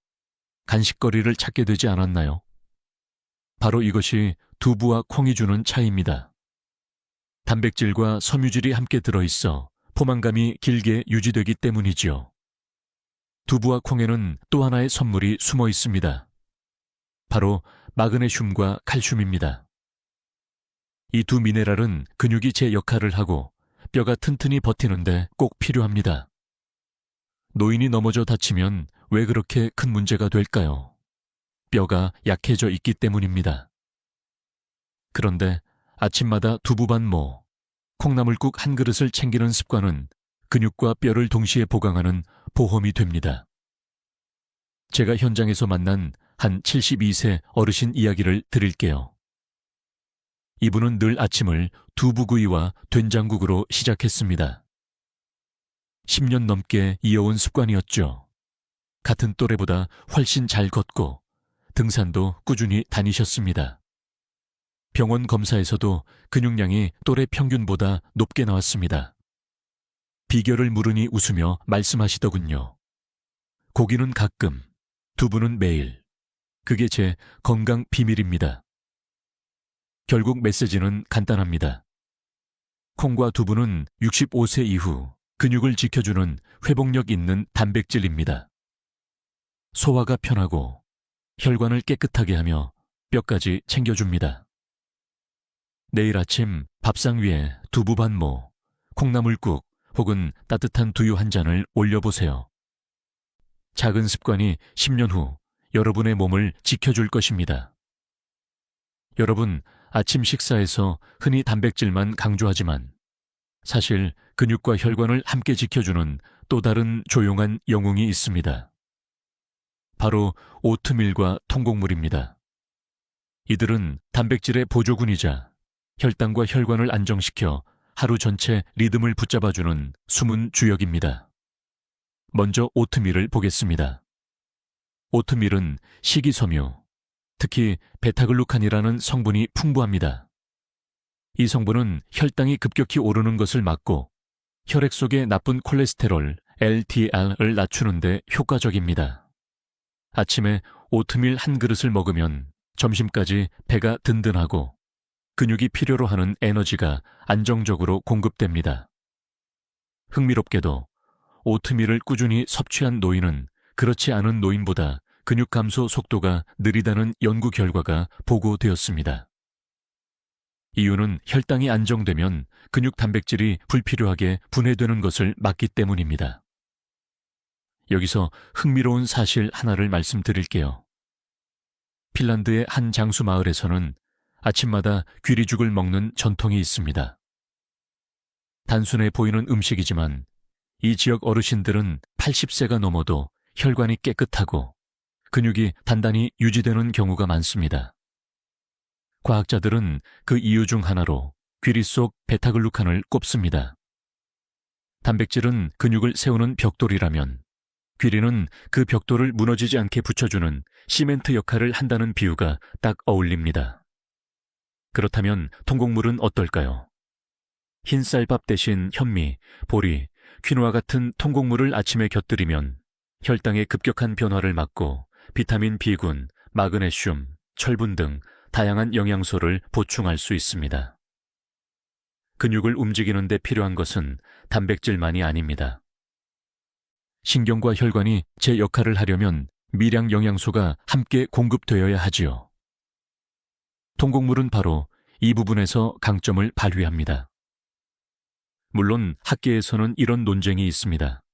간식거리를 찾게 되지 않았나요? 바로 이것이 두부와 콩이 주는 차이입니다. 단백질과 섬유질이 함께 들어있어 포만감이 길게 유지되기 때문이지요. 두부와 콩에는 또 하나의 선물이 숨어 있습니다. 바로 마그네슘과 칼슘입니다. 이 두 미네랄은 근육이 제 역할을 하고 뼈가 튼튼히 버티는데 꼭 필요합니다. 노인이 넘어져 다치면 왜 그렇게 큰 문제가 될까요? 뼈가 약해져 있기 때문입니다. 그런데 아침마다 두부 반 모, 콩나물국 한 그릇을 챙기는 습관은 근육과 뼈를 동시에 보강하는 보험이 됩니다. 제가 현장에서 만난 한 72세 어르신 이야기를 드릴게요. 이분은 늘 아침을 두부구이와 된장국으로 시작했습니다. 10년 넘게 이어온 습관이었죠. 같은 또래보다 훨씬 잘 걷고 등산도 꾸준히 다니셨습니다. 병원 검사에서도 근육량이 또래 평균보다 높게 나왔습니다. 비결을 물으니 웃으며 말씀하시더군요. 고기는 가끔, 두부는 매일. 그게 제 건강 비밀입니다. 결국 메시지는 간단합니다. 콩과 두부는 65세 이후 근육을 지켜주는 회복력 있는 단백질입니다. 소화가 편하고 혈관을 깨끗하게 하며 뼈까지 챙겨줍니다. 내일 아침 밥상 위에 두부 반 모, 콩나물국 혹은 따뜻한 두유 한 잔을 올려보세요. 작은 습관이 10년 후 여러분의 몸을 지켜줄 것입니다. 여러분, 아침 식사에서 흔히 단백질만 강조하지만 사실 근육과 혈관을 함께 지켜주는 또 다른 조용한 영웅이 있습니다. 바로 오트밀과 통곡물입니다. 이들은 단백질의 보조군이자 혈당과 혈관을 안정시켜 하루 전체 리듬을 붙잡아주는 숨은 주역입니다. 먼저 오트밀을 보겠습니다. 오트밀은 식이섬유, 특히 베타글루칸이라는 성분이 풍부합니다. 이 성분은 혈당이 급격히 오르는 것을 막고 혈액 속의 나쁜 콜레스테롤, LDL을 낮추는 데 효과적입니다. 아침에 오트밀 한 그릇을 먹으면 점심까지 배가 든든하고 근육이 필요로 하는 에너지가 안정적으로 공급됩니다. 흥미롭게도 오트밀을 꾸준히 섭취한 노인은 그렇지 않은 노인보다 근육 감소 속도가 느리다는 연구 결과가 보고되었습니다. 이유는 혈당이 안정되면 근육 단백질이 불필요하게 분해되는 것을 막기 때문입니다. 여기서 흥미로운 사실 하나를 말씀드릴게요. 핀란드의 한 장수 마을에서는 아침마다 귀리죽을 먹는 전통이 있습니다. 단순해 보이는 음식이지만 이 지역 어르신들은 80세가 넘어도 혈관이 깨끗하고 근육이 단단히 유지되는 경우가 많습니다. 과학자들은 그 이유 중 하나로 귀리 속 베타글루칸을 꼽습니다. 단백질은 근육을 세우는 벽돌이라면 귀리는 그 벽돌을 무너지지 않게 붙여주는 시멘트 역할을 한다는 비유가 딱 어울립니다. 그렇다면 통곡물은 어떨까요? 흰쌀밥 대신 현미, 보리, 퀴노아 같은 통곡물을 아침에 곁들이면 혈당의 급격한 변화를 막고 비타민 B군, 마그네슘, 철분 등 다양한 영양소를 보충할 수 있습니다. 근육을 움직이는 데 필요한 것은 단백질만이 아닙니다. 신경과 혈관이 제 역할을 하려면 미량 영양소가 함께 공급되어야 하지요. 통곡물은 바로 이 부분에서 강점을 발휘합니다. 물론 학계에서는 이런 논쟁이 있습니다.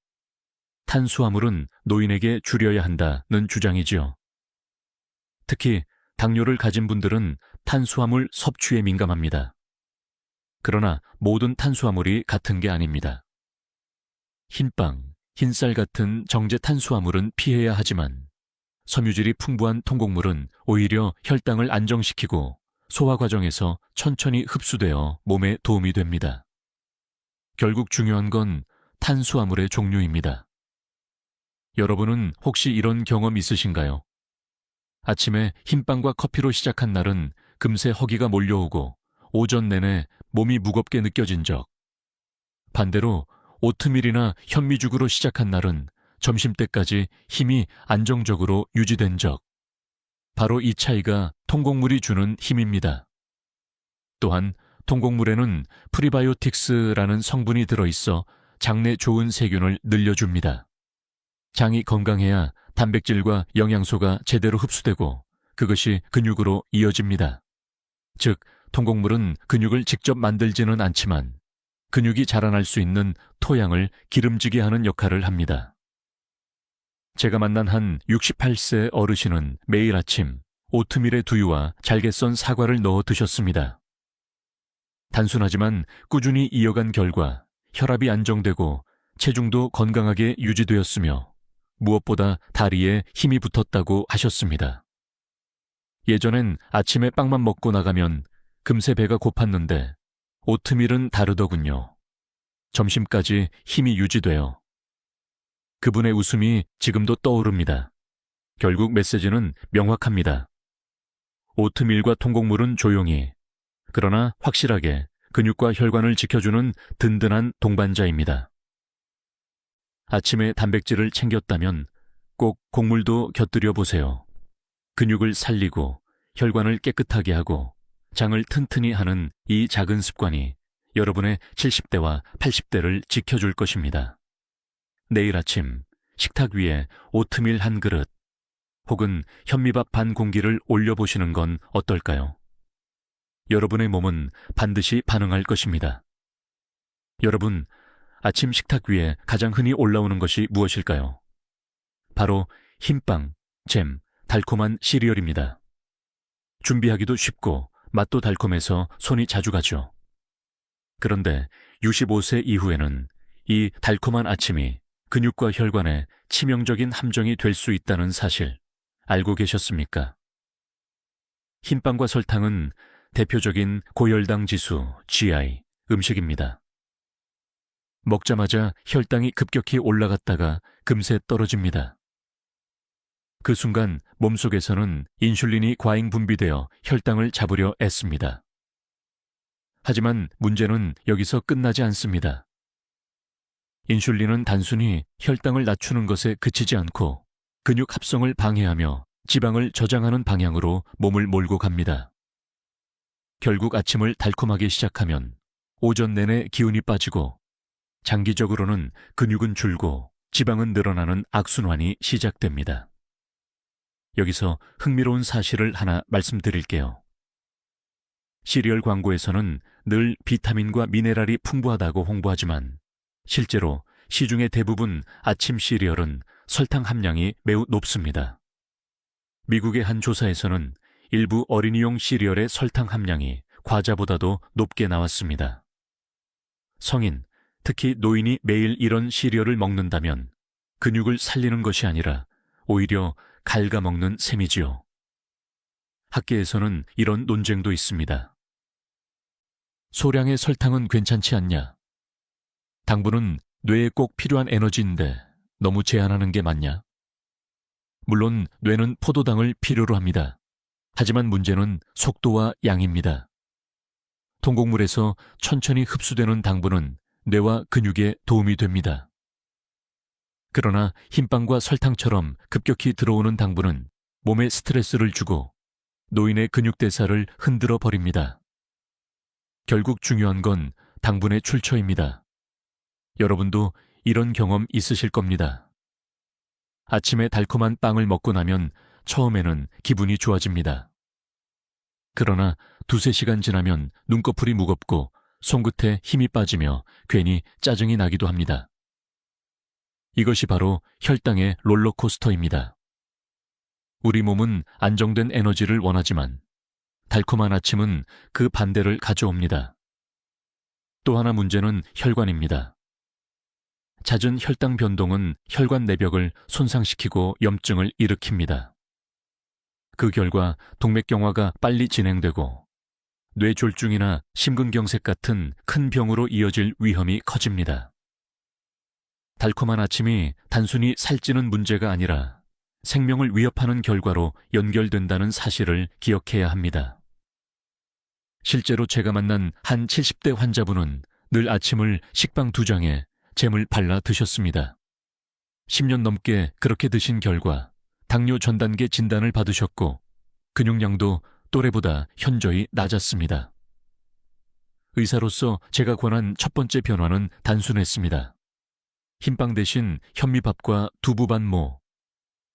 탄수화물은 노인에게 줄여야 한다는 주장이지요. 특히 당뇨를 가진 분들은 탄수화물 섭취에 민감합니다. 그러나 모든 탄수화물이 같은 게 아닙니다. 흰빵, 흰쌀 같은 정제 탄수화물은 피해야 하지만 섬유질이 풍부한 통곡물은 오히려 혈당을 안정시키고 소화 과정에서 천천히 흡수되어 몸에 도움이 됩니다. 결국 중요한 건 탄수화물의 종류입니다. 여러분은 혹시 이런 경험 있으신가요? 아침에 흰빵과 커피로 시작한 날은 금세 허기가 몰려오고 오전 내내 몸이 무겁게 느껴진 적. 반대로 오트밀이나 현미죽으로 시작한 날은 점심때까지 힘이 안정적으로 유지된 적. 바로 이 차이가 통곡물이 주는 힘입니다. 또한 통곡물에는 프리바이오틱스라는 성분이 들어있어 장내 좋은 세균을 늘려줍니다. 장이 건강해야 단백질과 영양소가 제대로 흡수되고 그것이 근육으로 이어집니다. 즉, 통곡물은 근육을 직접 만들지는 않지만 근육이 자라날 수 있는 토양을 기름지게 하는 역할을 합니다. 제가 만난 한 68세 어르신은 매일 아침 오트밀에 두유와 잘게 썬 사과를 넣어 드셨습니다. 단순하지만 꾸준히 이어간 결과 혈압이 안정되고 체중도 건강하게 유지되었으며 무엇보다 다리에 힘이 붙었다고 하셨습니다. 예전엔 아침에 빵만 먹고 나가면 금세 배가 고팠는데 오트밀은 다르더군요. 점심까지 힘이 유지돼요. 그분의 웃음이 지금도 떠오릅니다. 결국 메시지는 명확합니다. 오트밀과 통곡물은 조용히, 그러나 확실하게 근육과 혈관을 지켜주는 든든한 동반자입니다. 아침에 단백질을 챙겼다면 꼭 곡물도 곁들여 보세요. 근육을 살리고 혈관을 깨끗하게 하고 장을 튼튼히 하는 이 작은 습관이 여러분의 70대와 80대를 지켜줄 것입니다. 내일 아침 식탁 위에 오트밀 한 그릇 혹은 현미밥 반 공기를 올려보시는 건 어떨까요? 여러분의 몸은 반드시 반응할 것입니다. 여러분, 아침 식탁 위에 가장 흔히 올라오는 것이 무엇일까요? 바로 흰빵, 잼, 달콤한 시리얼입니다. 준비하기도 쉽고 맛도 달콤해서 손이 자주 가죠. 그런데 65세 이후에는 이 달콤한 아침이 근육과 혈관에 치명적인 함정이 될 수 있다는 사실 알고 계셨습니까? 흰빵과 설탕은 대표적인 고혈당 지수 GI 음식입니다. 먹자마자 혈당이 급격히 올라갔다가 금세 떨어집니다. 그 순간 몸속에서는 인슐린이 과잉 분비되어 혈당을 잡으려 애씁니다. 하지만 문제는 여기서 끝나지 않습니다. 인슐린은 단순히 혈당을 낮추는 것에 그치지 않고 근육 합성을 방해하며 지방을 저장하는 방향으로 몸을 몰고 갑니다. 결국 아침을 달콤하게 시작하면 오전 내내 기운이 빠지고 장기적으로는 근육은 줄고 지방은 늘어나는 악순환이 시작됩니다. 여기서 흥미로운 사실을 하나 말씀드릴게요. 시리얼 광고에서는 늘 비타민과 미네랄이 풍부하다고 홍보하지만 실제로 시중의 대부분 아침 시리얼은 설탕 함량이 매우 높습니다. 미국의 한 조사에서는 일부 어린이용 시리얼의 설탕 함량이 과자보다도 높게 나왔습니다. 성인, 특히 노인이 매일 이런 시리얼을 먹는다면 근육을 살리는 것이 아니라 오히려 갉아먹는 셈이지요. 학계에서는 이런 논쟁도 있습니다. 소량의 설탕은 괜찮지 않냐? 당분은 뇌에 꼭 필요한 에너지인데 너무 제한하는 게 맞냐? 물론 뇌는 포도당을 필요로 합니다. 하지만 문제는 속도와 양입니다. 통곡물에서 천천히 흡수되는 당분은 뇌와 근육에 도움이 됩니다. 그러나 흰빵과 설탕처럼 급격히 들어오는 당분은 몸에 스트레스를 주고 노인의 근육대사를 흔들어 버립니다. 결국 중요한 건 당분의 출처입니다. 여러분도 이런 경험 있으실 겁니다. 아침에 달콤한 빵을 먹고 나면 처음에는 기분이 좋아집니다. 그러나 두세 시간 지나면 눈꺼풀이 무겁고 손끝에 힘이 빠지며 괜히 짜증이 나기도 합니다. 이것이 바로 혈당의 롤러코스터입니다. 우리 몸은 안정된 에너지를 원하지만 달콤한 아침은 그 반대를 가져옵니다. 또 하나 문제는 혈관입니다. 잦은 혈당 변동은 혈관 내벽을 손상시키고 염증을 일으킵니다. 그 결과 동맥경화가 빨리 진행되고 뇌졸중이나 심근경색 같은 큰 병으로 이어질 위험이 커집니다. 달콤한 아침이 단순히 살찌는 문제가 아니라 생명을 위협하는 결과로 연결된다는 사실을 기억해야 합니다. 실제로 제가 만난 한 70대 환자분은 늘 아침을 식빵 2장에 잼을 발라 드셨습니다. 10년 넘게 그렇게 드신 결과 당뇨 전 단계 진단을 받으셨고 근육량도 또래보다 현저히 낮았습니다. 의사로서 제가 권한 첫 번째 변화는 단순했습니다. 흰빵 대신 현미밥과 두부반모.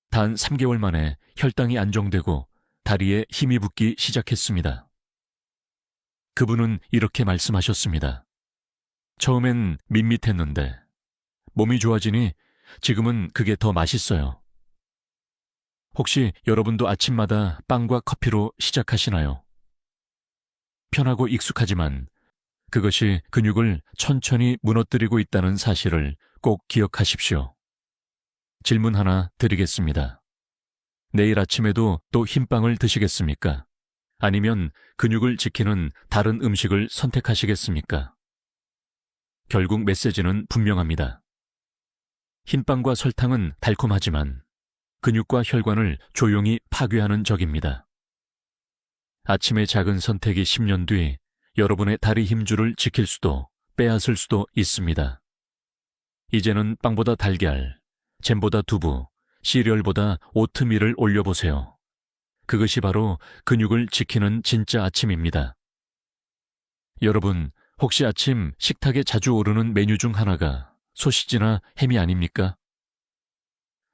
단 3개월 만에 혈당이 안정되고 다리에 힘이 붙기 시작했습니다. 그분은 이렇게 말씀하셨습니다. 처음엔 밋밋했는데 몸이 좋아지니 지금은 그게 더 맛있어요. 혹시 여러분도 아침마다 빵과 커피로 시작하시나요? 편하고 익숙하지만 그것이 근육을 천천히 무너뜨리고 있다는 사실을 꼭 기억하십시오. 질문 하나 드리겠습니다. 내일 아침에도 또 흰빵을 드시겠습니까? 아니면 근육을 지키는 다른 음식을 선택하시겠습니까? 결국 메시지는 분명합니다. 흰빵과 설탕은 달콤하지만 근육과 혈관을 조용히 파괴하는 적입니다. 아침의 작은 선택이 10년 뒤 여러분의 다리 힘줄을 지킬 수도 빼앗을 수도 있습니다. 이제는 빵보다 달걀, 잼보다 두부, 시리얼보다 오트밀을 올려보세요. 그것이 바로 근육을 지키는 진짜 아침입니다. 여러분, 혹시 아침 식탁에 자주 오르는 메뉴 중 하나가 소시지나 햄이 아닙니까?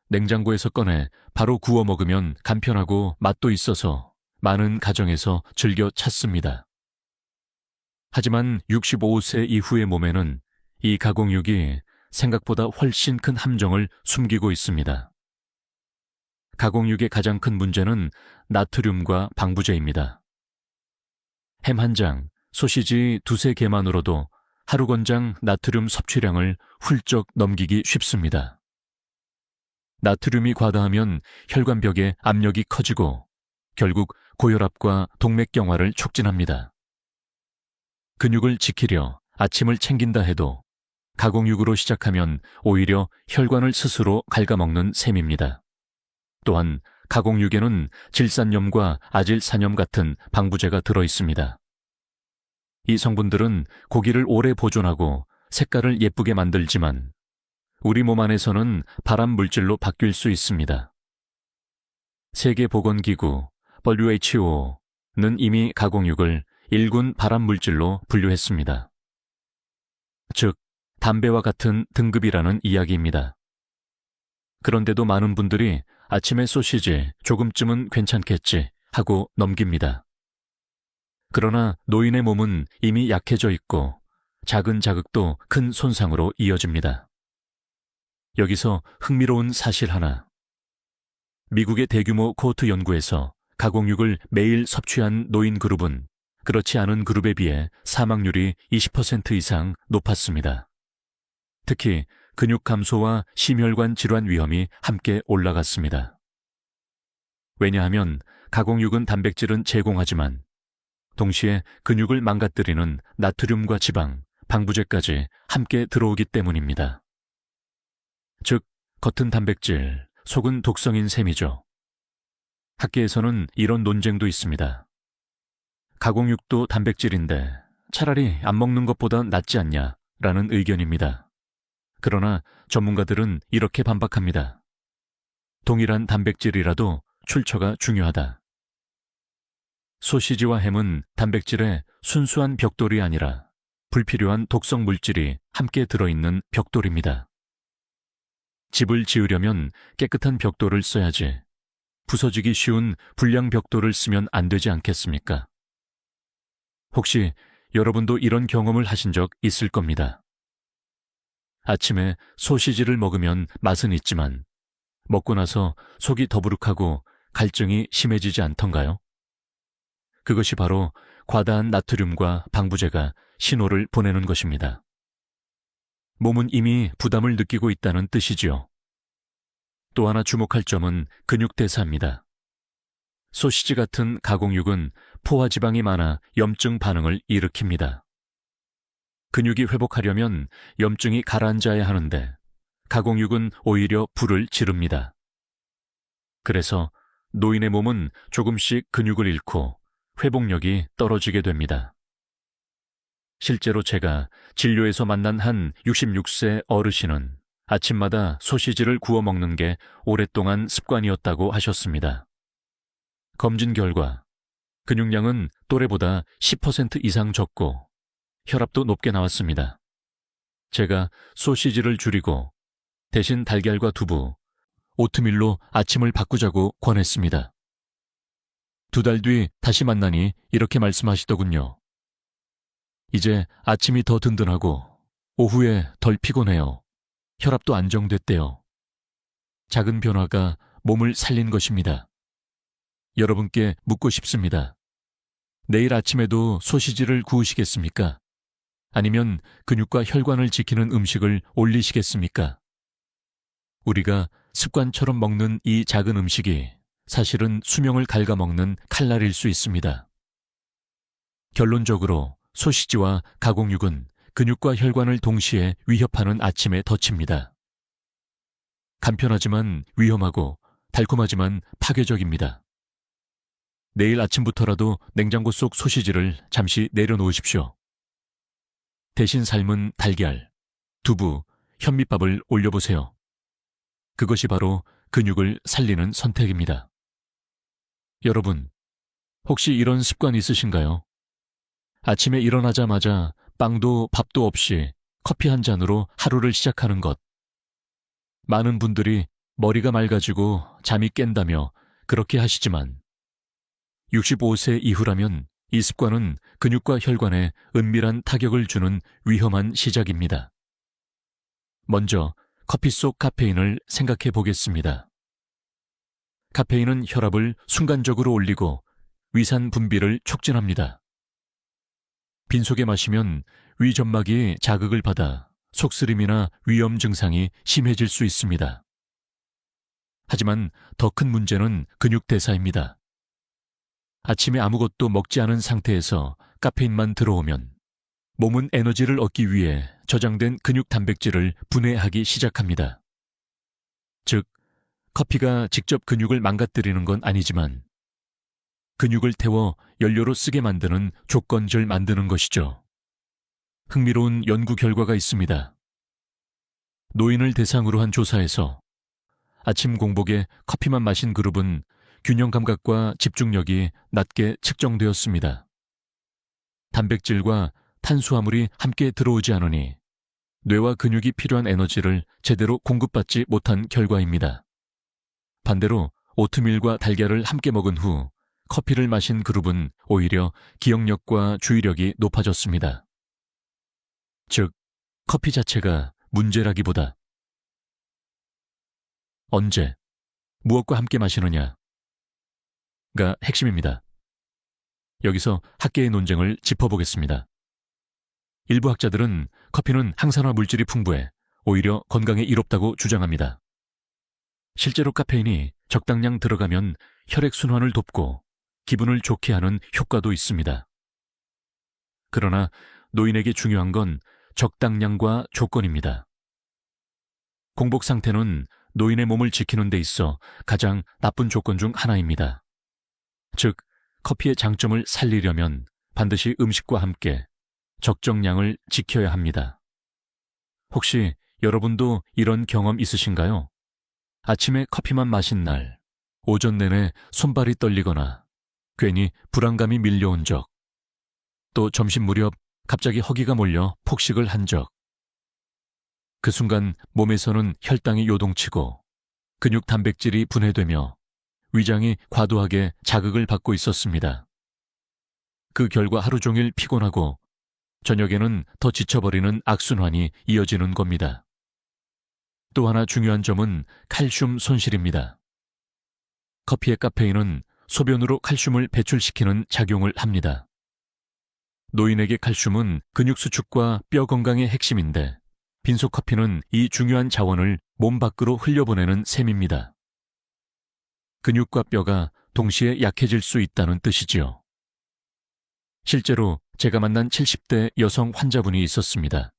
냉장고에서 꺼내 바로 구워 먹으면 간편하고 맛도 있어서 많은 가정에서 즐겨 찾습니다. 하지만 65세 이후의 몸에는 이 가공육이 생각보다 훨씬 큰 함정을 숨기고 있습니다. 가공육의 가장 큰 문제는 나트륨과 방부제입니다. 햄 한 장, 소시지 두세 개만으로도 하루 권장 나트륨 섭취량을 훌쩍 넘기기 쉽습니다. 나트륨이 과다하면 혈관벽에 압력이 커지고 결국 고혈압과 동맥경화를 촉진합니다. 근육을 지키려 아침을 챙긴다 해도 가공육으로 시작하면 오히려 혈관을 스스로 갉아먹는 셈입니다. 또한 가공육에는 질산염과 아질산염 같은 방부제가 들어 있습니다. 이 성분들은 고기를 오래 보존하고 색깔을 예쁘게 만들지만 우리 몸 안에서는 발암 물질로 바뀔 수 있습니다. 세계보건기구 WHO는 이미 가공육을 1군 발암 물질로 분류했습니다. 즉, 담배와 같은 등급이라는 이야기입니다. 그런데도 많은 분들이 아침에 소시지 조금쯤은 괜찮겠지 하고 넘깁니다. 그러나 노인의 몸은 이미 약해져 있고 작은 자극도 큰 손상으로 이어집니다. 여기서 흥미로운 사실 하나. 미국의 대규모 코호트 연구에서 가공육을 매일 섭취한 노인 그룹은 그렇지 않은 그룹에 비해 사망률이 20% 이상 높았습니다. 특히 근육 감소와 심혈관 질환 위험이 함께 올라갔습니다. 왜냐하면 가공육은 단백질은 제공하지만 동시에 근육을 망가뜨리는 나트륨과 지방, 방부제까지 함께 들어오기 때문입니다. 즉, 겉은 단백질, 속은 독성인 셈이죠. 학계에서는 이런 논쟁도 있습니다. 가공육도 단백질인데 차라리 안 먹는 것보다 낫지 않냐라는 의견입니다. 그러나 전문가들은 이렇게 반박합니다. 동일한 단백질이라도 출처가 중요하다. 소시지와 햄은 단백질의 순수한 벽돌이 아니라 불필요한 독성 물질이 함께 들어있는 벽돌입니다. 집을 지으려면 깨끗한 벽돌을 써야지 부서지기 쉬운 불량 벽돌을 쓰면 안 되지 않겠습니까? 혹시 여러분도 이런 경험을 하신 적 있을 겁니다. 아침에 소시지를 먹으면 맛은 있지만 먹고 나서 속이 더부룩하고 갈증이 심해지지 않던가요? 그것이 바로 과다한 나트륨과 방부제가 신호를 보내는 것입니다. 몸은 이미 부담을 느끼고 있다는 뜻이지요. 또 하나 주목할 점은 근육 대사입니다. 소시지 같은 가공육은 포화 지방이 많아 염증 반응을 일으킵니다. 근육이 회복하려면 염증이 가라앉아야 하는데 가공육은 오히려 불을 지릅니다. 그래서 노인의 몸은 조금씩 근육을 잃고 회복력이 떨어지게 됩니다. 실제로 제가 진료에서 만난 한 66세 어르신은 아침마다 소시지를 구워 먹는 게 오랫동안 습관이었다고 하셨습니다. 검진 결과 근육량은 또래보다 10% 이상 적고 혈압도 높게 나왔습니다. 제가 소시지를 줄이고 대신 달걀과 두부, 오트밀로 아침을 바꾸자고 권했습니다. 2달 뒤 다시 만나니 이렇게 말씀하시더군요. 이제 아침이 더 든든하고 오후에 덜 피곤해요. 혈압도 안정됐대요. 작은 변화가 몸을 살린 것입니다. 여러분께 묻고 싶습니다. 내일 아침에도 소시지를 구우시겠습니까? 아니면 근육과 혈관을 지키는 음식을 올리시겠습니까? 우리가 습관처럼 먹는 이 작은 음식이 사실은 수명을 갉아먹는 칼날일 수 있습니다. 결론적으로 소시지와 가공육은 근육과 혈관을 동시에 위협하는 아침의 덫입니다. 간편하지만 위험하고 달콤하지만 파괴적입니다. 내일 아침부터라도 냉장고 속 소시지를 잠시 내려놓으십시오. 대신 삶은 달걀, 두부, 현미밥을 올려보세요. 그것이 바로 근육을 살리는 선택입니다. 여러분, 혹시 이런 습관 있으신가요? 아침에 일어나자마자 빵도 밥도 없이 커피 한 잔으로 하루를 시작하는 것. 많은 분들이 머리가 맑아지고 잠이 깬다며 그렇게 하시지만 65세 이후라면 이 습관은 근육과 혈관에 은밀한 타격을 주는 위험한 시작입니다. 먼저 커피 속 카페인을 생각해 보겠습니다. 카페인은 혈압을 순간적으로 올리고 위산 분비를 촉진합니다. 빈속에 마시면 위점막이 자극을 받아 속쓰림이나 위염 증상이 심해질 수 있습니다. 하지만 더 큰 문제는 근육 대사입니다. 아침에 아무것도 먹지 않은 상태에서 카페인만 들어오면 몸은 에너지를 얻기 위해 저장된 근육 단백질을 분해하기 시작합니다. 즉, 커피가 직접 근육을 망가뜨리는 건 아니지만 근육을 태워 연료로 쓰게 만드는 조건지를 만드는 것이죠. 흥미로운 연구 결과가 있습니다. 노인을 대상으로 한 조사에서 아침 공복에 커피만 마신 그룹은 균형 감각과 집중력이 낮게 측정되었습니다. 단백질과 탄수화물이 함께 들어오지 않으니 뇌와 근육이 필요한 에너지를 제대로 공급받지 못한 결과입니다. 반대로 오트밀과 달걀을 함께 먹은 후 커피를 마신 그룹은 오히려 기억력과 주의력이 높아졌습니다. 즉, 커피 자체가 문제라기보다 언제, 무엇과 함께 마시느냐가 핵심입니다. 여기서 학계의 논쟁을 짚어보겠습니다. 일부 학자들은 커피는 항산화 물질이 풍부해 오히려 건강에 이롭다고 주장합니다. 실제로 카페인이 적당량 들어가면 혈액순환을 돕고 기분을 좋게 하는 효과도 있습니다. 그러나 노인에게 중요한 건 적당량과 조건입니다. 공복 상태는 노인의 몸을 지키는 데 있어 가장 나쁜 조건 중 하나입니다. 즉, 커피의 장점을 살리려면 반드시 음식과 함께 적정량을 지켜야 합니다. 혹시 여러분도 이런 경험 있으신가요? 아침에 커피만 마신 날, 오전 내내 손발이 떨리거나 괜히 불안감이 밀려온 적, 또 점심 무렵 갑자기 허기가 몰려 폭식을 한 적. 그 순간 몸에서는 혈당이 요동치고 근육 단백질이 분해되며 위장이 과도하게 자극을 받고 있었습니다. 그 결과 하루 종일 피곤하고 저녁에는 더 지쳐버리는 악순환이 이어지는 겁니다. 또 하나 중요한 점은 칼슘 손실입니다. 커피의 카페인은 소변으로 칼슘을 배출시키는 작용을 합니다. 노인에게 칼슘은 근육 수축과 뼈 건강의 핵심인데 빈속 커피는 이 중요한 자원을 몸 밖으로 흘려보내는 셈입니다. 근육과 뼈가 동시에 약해질 수 있다는 뜻이지요. 실제로 제가 만난 70대 여성 환자분이 있었습니다.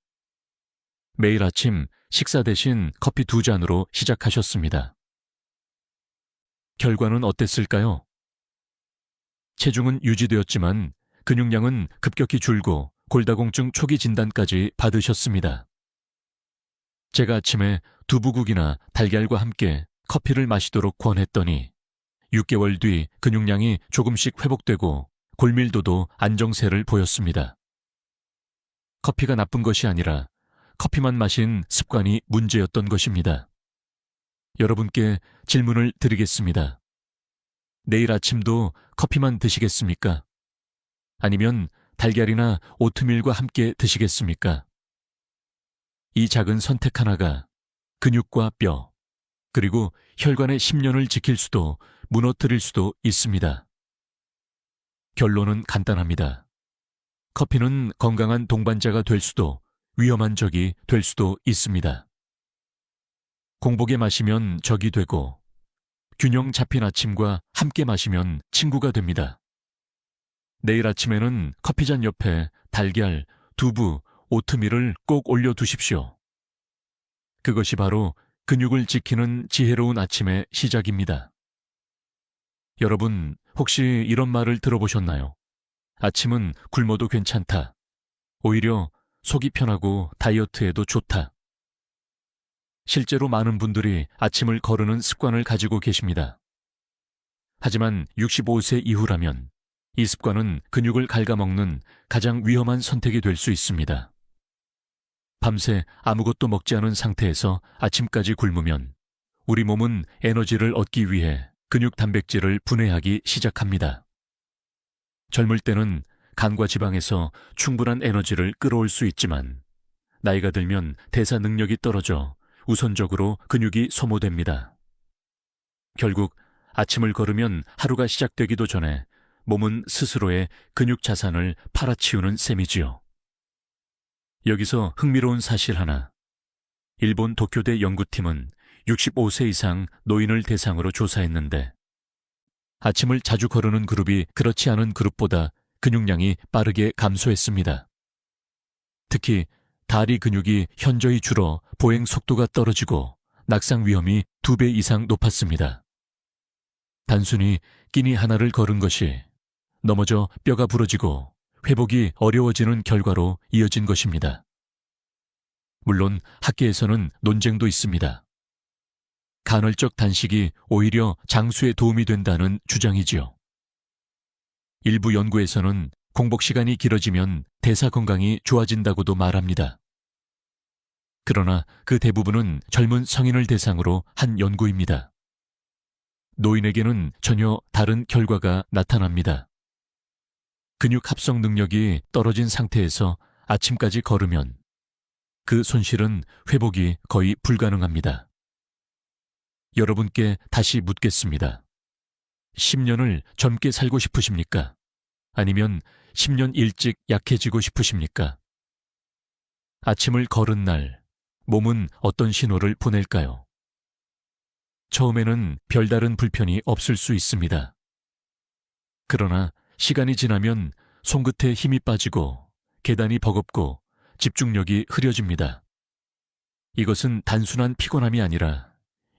매일 아침 식사 대신 커피 2잔으로 시작하셨습니다. 결과는 어땠을까요? 체중은 유지되었지만 근육량은 급격히 줄고 골다공증 초기 진단까지 받으셨습니다. 제가 아침에 두부국이나 달걀과 함께 커피를 마시도록 권했더니 6개월 뒤 근육량이 조금씩 회복되고 골밀도도 안정세를 보였습니다. 커피가 나쁜 것이 아니라 커피만 마신 습관이 문제였던 것입니다. 여러분께 질문을 드리겠습니다. 내일 아침도 커피만 드시겠습니까? 아니면 달걀이나 오트밀과 함께 드시겠습니까? 이 작은 선택 하나가 근육과 뼈, 그리고 혈관의 십년을 지킬 수도 무너뜨릴 수도 있습니다. 결론은 간단합니다. 커피는 건강한 동반자가 될 수도 위험한 적이 될 수도 있습니다. 공복에 마시면 적이 되고 균형 잡힌 아침과 함께 마시면 친구가 됩니다. 내일 아침에는 커피잔 옆에 달걀, 두부, 오트밀을 꼭 올려두십시오. 그것이 바로 근육을 지키는 지혜로운 아침의 시작입니다. 여러분, 혹시 이런 말을 들어보셨나요? 아침은 굶어도 괜찮다. 오히려 속이 편하고 다이어트에도 좋다. 실제로 많은 분들이 아침을 거르는 습관을 가지고 계십니다. 하지만 65세 이후라면 이 습관은 근육을 갉아먹는 가장 위험한 선택이 될 수 있습니다. 밤새 아무것도 먹지 않은 상태에서 아침까지 굶으면 우리 몸은 에너지를 얻기 위해 근육 단백질을 분해하기 시작합니다. 젊을 때는 간과 지방에서 충분한 에너지를 끌어올 수 있지만 나이가 들면 대사 능력이 떨어져 우선적으로 근육이 소모됩니다. 결국 아침을 걸으면 하루가 시작되기도 전에 몸은 스스로의 근육 자산을 팔아치우는 셈이지요. 여기서 흥미로운 사실 하나. 일본 도쿄대 연구팀은 65세 이상 노인을 대상으로 조사했는데 아침을 자주 거르는 그룹이 그렇지 않은 그룹보다 근육량이 빠르게 감소했습니다. 특히 다리 근육이 현저히 줄어 보행 속도가 떨어지고 낙상 위험이 2배 이상 높았습니다. 단순히 끼니 하나를 걸은 것이 넘어져 뼈가 부러지고 회복이 어려워지는 결과로 이어진 것입니다. 물론 학계에서는 논쟁도 있습니다. 간헐적 단식이 오히려 장수에 도움이 된다는 주장이지요. 일부 연구에서는 공복 시간이 길어지면 대사 건강이 좋아진다고도 말합니다. 그러나 그 대부분은 젊은 성인을 대상으로 한 연구입니다. 노인에게는 전혀 다른 결과가 나타납니다. 근육 합성 능력이 떨어진 상태에서 아침까지 걸으면 그 손실은 회복이 거의 불가능합니다. 여러분께 다시 묻겠습니다. 10년을 젊게 살고 싶으십니까? 아니면 10년 일찍 약해지고 싶으십니까? 아침을 걸은 날, 몸은 어떤 신호를 보낼까요? 처음에는 별다른 불편이 없을 수 있습니다. 그러나 시간이 지나면 손끝에 힘이 빠지고 계단이 버겁고 집중력이 흐려집니다. 이것은 단순한 피곤함이 아니라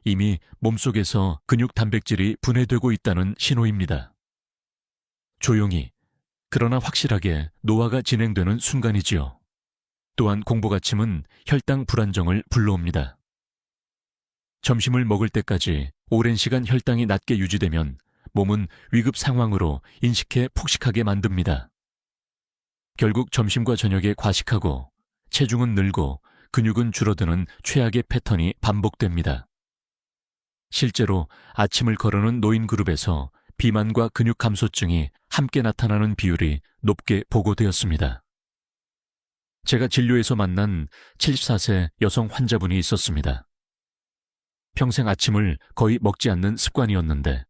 이미 몸속에서 근육 단백질이 분해되고 있다는 신호입니다. 조용히, 그러나 확실하게 노화가 진행되는 순간이지요. 또한 공복 아침은 혈당 불안정을 불러옵니다. 점심을 먹을 때까지 오랜 시간 혈당이 낮게 유지되면 몸은 위급 상황으로 인식해 폭식하게 만듭니다. 결국 점심과 저녁에 과식하고 체중은 늘고 근육은 줄어드는 최악의 패턴이 반복됩니다. 실제로 아침을 거르는 노인 그룹에서 비만과 근육 감소증이 함께 나타나는 비율이 높게 보고되었습니다. 제가 진료에서 만난 74세 여성 환자분이 있었습니다. 평생 아침을 거의 먹지 않는 습관이었는데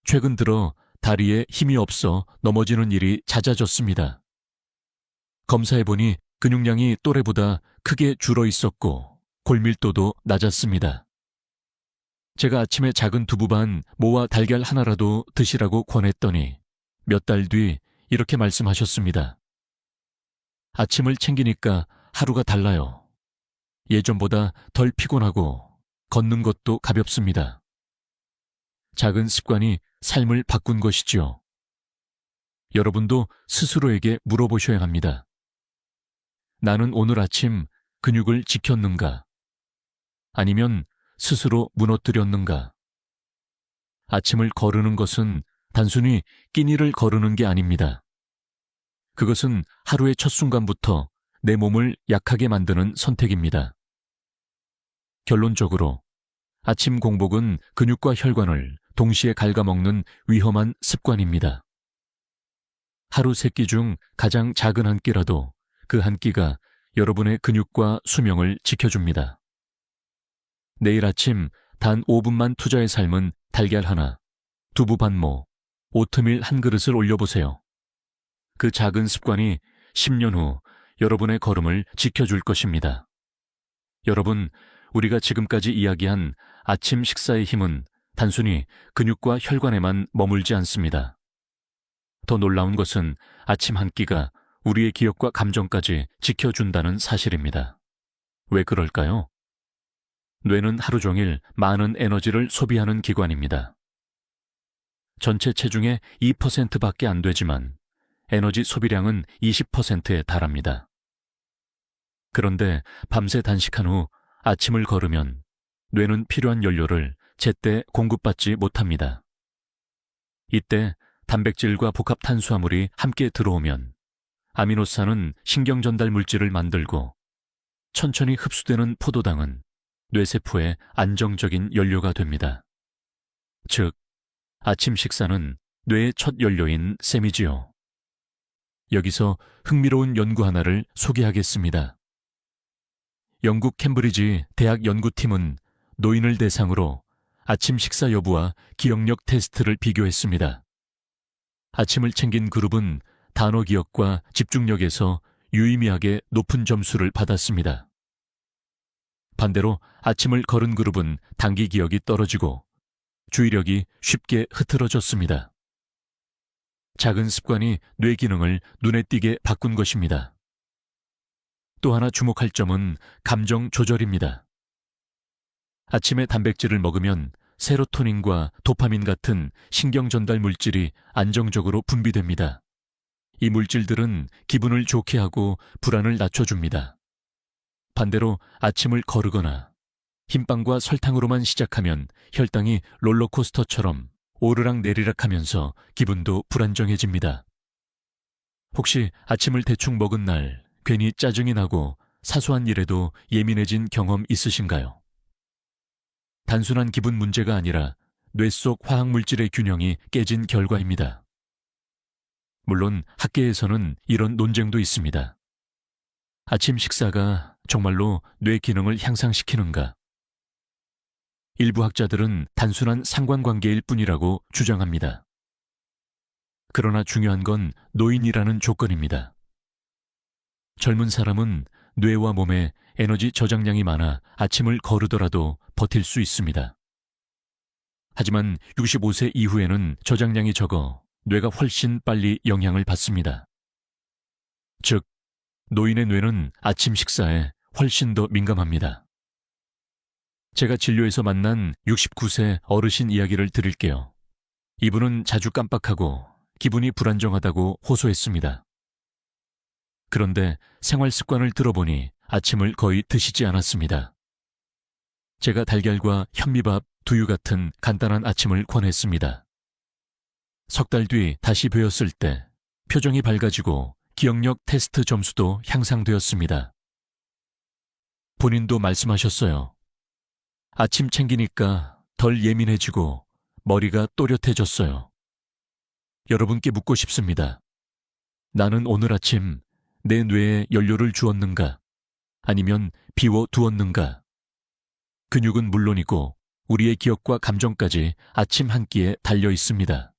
최근 들어 다리에 힘이 없어 넘어지는 일이 잦아졌습니다. 검사해보니 근육량이 또래보다 크게 줄어 있었고 골밀도도 낮았습니다. 제가 아침에 작은 두부 반, 모와 달걀 하나라도 드시라고 권했더니 몇 달 뒤 이렇게 말씀하셨습니다. 아침을 챙기니까 하루가 달라요. 예전보다 덜 피곤하고 걷는 것도 가볍습니다. 작은 습관이 삶을 바꾼 것이지요. 여러분도 스스로에게 물어보셔야 합니다. 나는 오늘 아침 근육을 지켰는가? 아니면 스스로 무너뜨렸는가? 아침을 거르는 것은 단순히 끼니를 거르는 게 아닙니다. 그것은 하루의 첫 순간부터 내 몸을 약하게 만드는 선택입니다. 결론적으로 아침 공복은 근육과 혈관을 동시에 갉아먹는 위험한 습관입니다. 하루 3끼 중 가장 작은 한 끼라도 그 한 끼가 여러분의 근육과 수명을 지켜줍니다. 내일 아침 단 5분만 투자해 삶은 달걀 하나, 두부 반모, 오트밀 한 그릇을 올려보세요. 그 작은 습관이 10년 후 여러분의 걸음을 지켜줄 것입니다. 여러분, 우리가 지금까지 이야기한 아침 식사의 힘은 단순히 근육과 혈관에만 머물지 않습니다. 더 놀라운 것은 아침 한 끼가 우리의 기억과 감정까지 지켜준다는 사실입니다. 왜 그럴까요? 뇌는 하루 종일 많은 에너지를 소비하는 기관입니다. 전체 체중의 2%밖에 안 되지만 에너지 소비량은 20%에 달합니다. 그런데 밤새 단식한 후 아침을 걸으면 뇌는 필요한 연료를 제때 공급받지 못합니다. 이때 단백질과 복합 탄수화물이 함께 들어오면 아미노산은 신경전달 물질을 만들고 천천히 흡수되는 포도당은 뇌세포의 안정적인 연료가 됩니다. 즉, 아침 식사는 뇌의 첫 연료인 셈이지요. 여기서 흥미로운 연구 하나를 소개하겠습니다. 영국 캠브리지 대학 연구팀은 노인을 대상으로 아침 식사 여부와 기억력 테스트를 비교했습니다. 아침을 챙긴 그룹은 단어 기억과 집중력에서 유의미하게 높은 점수를 받았습니다. 반대로 아침을 걸은 그룹은 단기 기억이 떨어지고 주의력이 쉽게 흐트러졌습니다. 작은 습관이 뇌 기능을 눈에 띄게 바꾼 것입니다. 또 하나 주목할 점은 감정 조절입니다. 아침에 단백질을 먹으면 세로토닌과 도파민 같은 신경 전달 물질이 안정적으로 분비됩니다. 이 물질들은 기분을 좋게 하고 불안을 낮춰줍니다. 반대로 아침을 거르거나 흰빵과 설탕으로만 시작하면 혈당이 롤러코스터처럼 오르락내리락 하면서 기분도 불안정해집니다. 혹시 아침을 대충 먹은 날 괜히 짜증이 나고 사소한 일에도 예민해진 경험 있으신가요? 단순한 기분 문제가 아니라 뇌 속 화학물질의 균형이 깨진 결과입니다. 물론 학계에서는 이런 논쟁도 있습니다. 아침 식사가 정말로 뇌 기능을 향상시키는가? 일부 학자들은 단순한 상관관계일 뿐이라고 주장합니다. 그러나 중요한 건 노인이라는 조건입니다. 젊은 사람은 뇌와 몸에 에너지 저장량이 많아 아침을 거르더라도 버틸 수 있습니다. 하지만 65세 이후에는 저장량이 적어 뇌가 훨씬 빨리 영향을 받습니다. 즉, 노인의 뇌는 아침 식사에 훨씬 더 민감합니다. 제가 진료에서 만난 69세 어르신 이야기를 드릴게요. 이분은 자주 깜빡하고 기분이 불안정하다고 호소했습니다. 그런데 생활 습관을 들어보니 아침을 거의 드시지 않았습니다. 제가 달걀과 현미밥, 두유 같은 간단한 아침을 권했습니다. 석 달 뒤 다시 뵈었을 때 표정이 밝아지고 기억력 테스트 점수도 향상되었습니다. 본인도 말씀하셨어요. 아침 챙기니까 덜 예민해지고 머리가 또렷해졌어요. 여러분께 묻고 싶습니다. 나는 오늘 아침 내 뇌에 연료를 주었는가? 아니면 비워두었는가? 근육은 물론이고 우리의 기억과 감정까지 아침 한 끼에 달려 있습니다.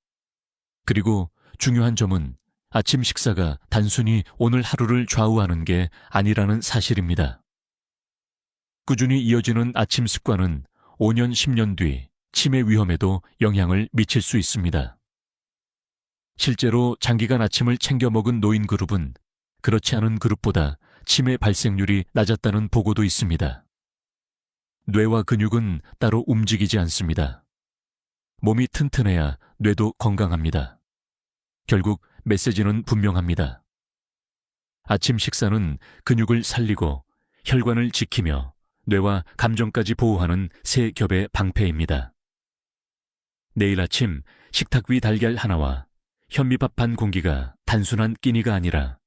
그리고 중요한 점은 아침 식사가 단순히 오늘 하루를 좌우하는 게 아니라는 사실입니다. 꾸준히 이어지는 아침 습관은 5년, 10년 뒤 치매 위험에도 영향을 미칠 수 있습니다. 실제로 장기간 아침을 챙겨 먹은 노인 그룹은 그렇지 않은 그룹보다 치매 발생률이 낮았다는 보고도 있습니다. 뇌와 근육은 따로 움직이지 않습니다. 몸이 튼튼해야 뇌도 건강합니다. 결국 메시지는 분명합니다. 아침 식사는 근육을 살리고 혈관을 지키며 뇌와 감정까지 보호하는 세 겹의 방패입니다. 내일 아침 식탁 위 달걀 하나와 현미밥 한 공기가 단순한 끼니가 아니라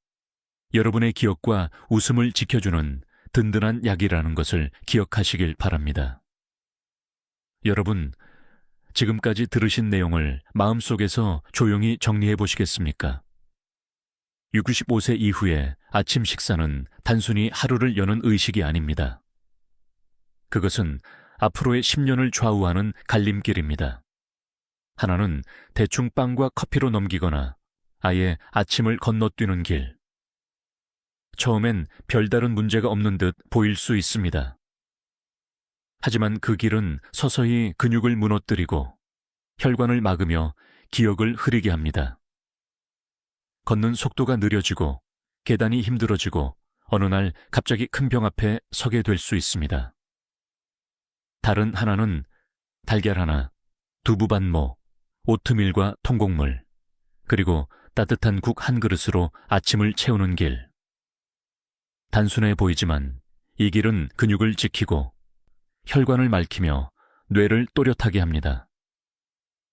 여러분의 기억과 웃음을 지켜주는 든든한 약이라는 것을 기억하시길 바랍니다. 여러분, 지금까지 들으신 내용을 마음속에서 조용히 정리해 보시겠습니까? 65세 이후에 아침 식사는 단순히 하루를 여는 의식이 아닙니다. 그것은 앞으로의 10년을 좌우하는 갈림길입니다. 하나는 대충 빵과 커피로 넘기거나 아예 아침을 건너뛰는 길. 처음엔 별다른 문제가 없는 듯 보일 수 있습니다. 하지만 그 길은 서서히 근육을 무너뜨리고 혈관을 막으며 기억을 흐리게 합니다. 걷는 속도가 느려지고 계단이 힘들어지고 어느 날 갑자기 큰 병 앞에 서게 될 수 있습니다. 다른 하나는 달걀 하나, 두부 반모, 오트밀과 통곡물, 그리고 따뜻한 국 한 그릇으로 아침을 채우는 길. 단순해 보이지만 이 길은 근육을 지키고 혈관을 맑히며 뇌를 또렷하게 합니다.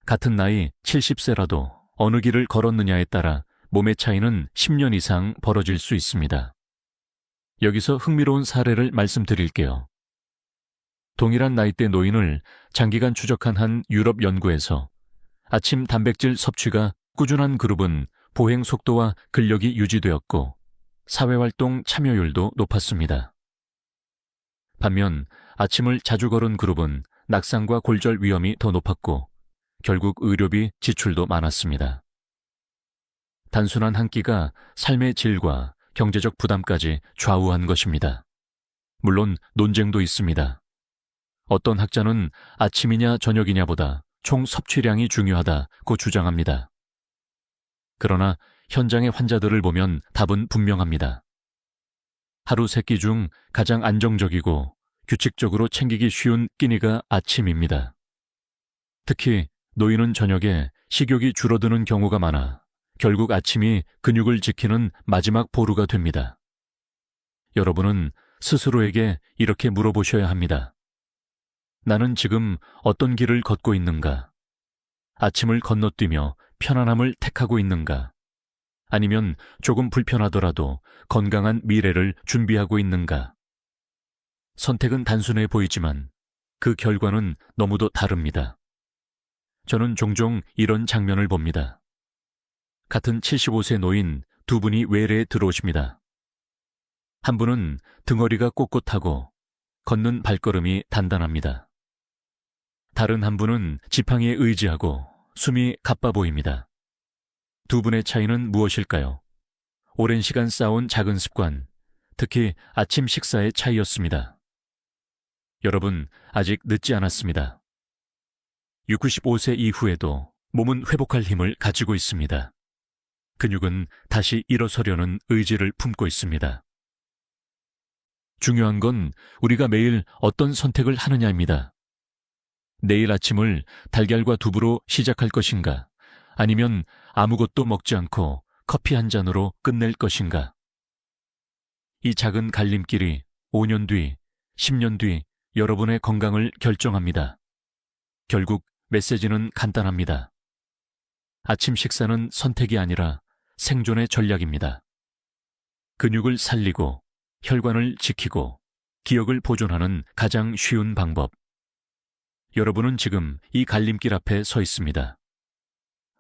같은 나이 70세라도 어느 길을 걸었느냐에 따라 몸의 차이는 10년 이상 벌어질 수 있습니다. 여기서 흥미로운 사례를 말씀드릴게요. 동일한 나이대 노인을 장기간 추적한 한 유럽 연구에서 아침 단백질 섭취가 꾸준한 그룹은 보행 속도와 근력이 유지되었고 사회활동 참여율도 높았습니다. 반면 아침을 자주 걸은 그룹은 낙상과 골절 위험이 더 높았고 결국 의료비 지출도 많았습니다. 단순한 한 끼가 삶의 질과 경제적 부담까지 좌우한 것입니다. 물론 논쟁도 있습니다. 어떤 학자는 아침이냐 저녁이냐보다 총 섭취량이 중요하다고 주장합니다. 그러나 현장의 환자들을 보면 답은 분명합니다. 하루 3끼 중 가장 안정적이고 규칙적으로 챙기기 쉬운 끼니가 아침입니다. 특히 노인은 저녁에 식욕이 줄어드는 경우가 많아 결국 아침이 근육을 지키는 마지막 보루가 됩니다. 여러분은 스스로에게 이렇게 물어보셔야 합니다. 나는 지금 어떤 길을 걷고 있는가? 아침을 건너뛰며 편안함을 택하고 있는가? 아니면 조금 불편하더라도 건강한 미래를 준비하고 있는가? 선택은 단순해 보이지만 그 결과는 너무도 다릅니다. 저는 종종 이런 장면을 봅니다. 같은 75세 노인 두 분이 외래에 들어오십니다. 한 분은 등허리가 꼿꼿하고 걷는 발걸음이 단단합니다. 다른 한 분은 지팡이에 의지하고 숨이 가빠 보입니다. 두 분의 차이는 무엇일까요? 오랜 시간 쌓아온 작은 습관, 특히 아침 식사의 차이였습니다. 여러분, 아직 늦지 않았습니다. 65세 이후에도 몸은 회복할 힘을 가지고 있습니다. 근육은 다시 일어서려는 의지를 품고 있습니다. 중요한 건 우리가 매일 어떤 선택을 하느냐입니다. 내일 아침을 달걀과 두부로 시작할 것인가? 아니면 아무것도 먹지 않고 커피 한 잔으로 끝낼 것인가? 이 작은 갈림길이 5년 뒤, 10년 뒤 여러분의 건강을 결정합니다. 결국 메시지는 간단합니다. 아침 식사는 선택이 아니라 생존의 전략입니다. 근육을 살리고 혈관을 지키고 기억을 보존하는 가장 쉬운 방법. 여러분은 지금 이 갈림길 앞에 서 있습니다.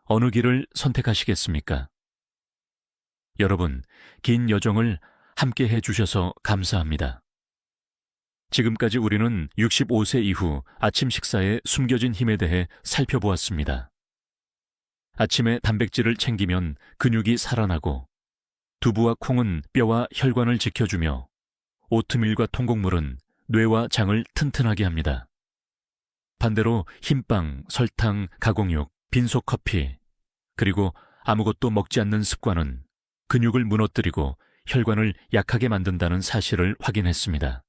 어느 길을 선택하시겠습니까? 여러분, 긴 여정을 함께 해주셔서 감사합니다. 지금까지 우리는 65세 이후 아침 식사의 숨겨진 힘에 대해 살펴보았습니다. 아침에 단백질을 챙기면 근육이 살아나고, 두부와 콩은 뼈와 혈관을 지켜주며, 오트밀과 통곡물은 뇌와 장을 튼튼하게 합니다. 반대로 흰빵, 설탕, 가공육, 빈속 커피, 그리고 아무것도 먹지 않는 습관은 근육을 무너뜨리고 혈관을 약하게 만든다는 사실을 확인했습니다.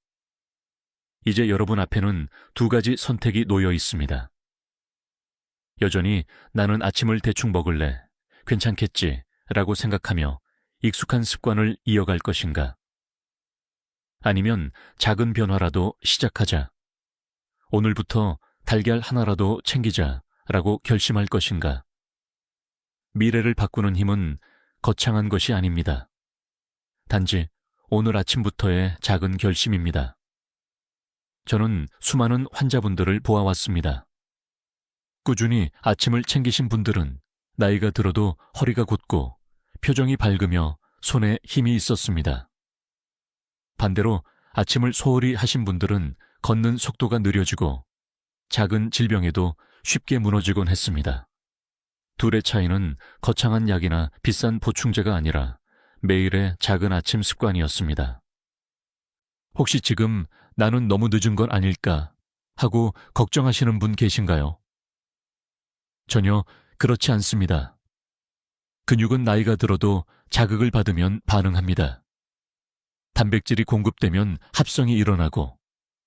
이제 여러분 앞에는 두 가지 선택이 놓여 있습니다. 여전히 나는 아침을 대충 먹을래, 괜찮겠지 라고 생각하며 익숙한 습관을 이어갈 것인가? 아니면 작은 변화라도 시작하자. 오늘부터 달걀 하나라도 챙기자 라고 결심할 것인가? 미래를 바꾸는 힘은 거창한 것이 아닙니다. 단지 오늘 아침부터의 작은 결심입니다. 저는 수많은 환자분들을 보아왔습니다. 꾸준히 아침을 챙기신 분들은 나이가 들어도 허리가 곧고 표정이 밝으며 손에 힘이 있었습니다. 반대로 아침을 소홀히 하신 분들은 걷는 속도가 느려지고 작은 질병에도 쉽게 무너지곤 했습니다. 둘의 차이는 거창한 약이나 비싼 보충제가 아니라 매일의 작은 아침 습관이었습니다. 혹시 지금 나는 너무 늦은 건 아닐까 하고 걱정하시는 분 계신가요? 전혀 그렇지 않습니다. 근육은 나이가 들어도 자극을 받으면 반응합니다. 단백질이 공급되면 합성이 일어나고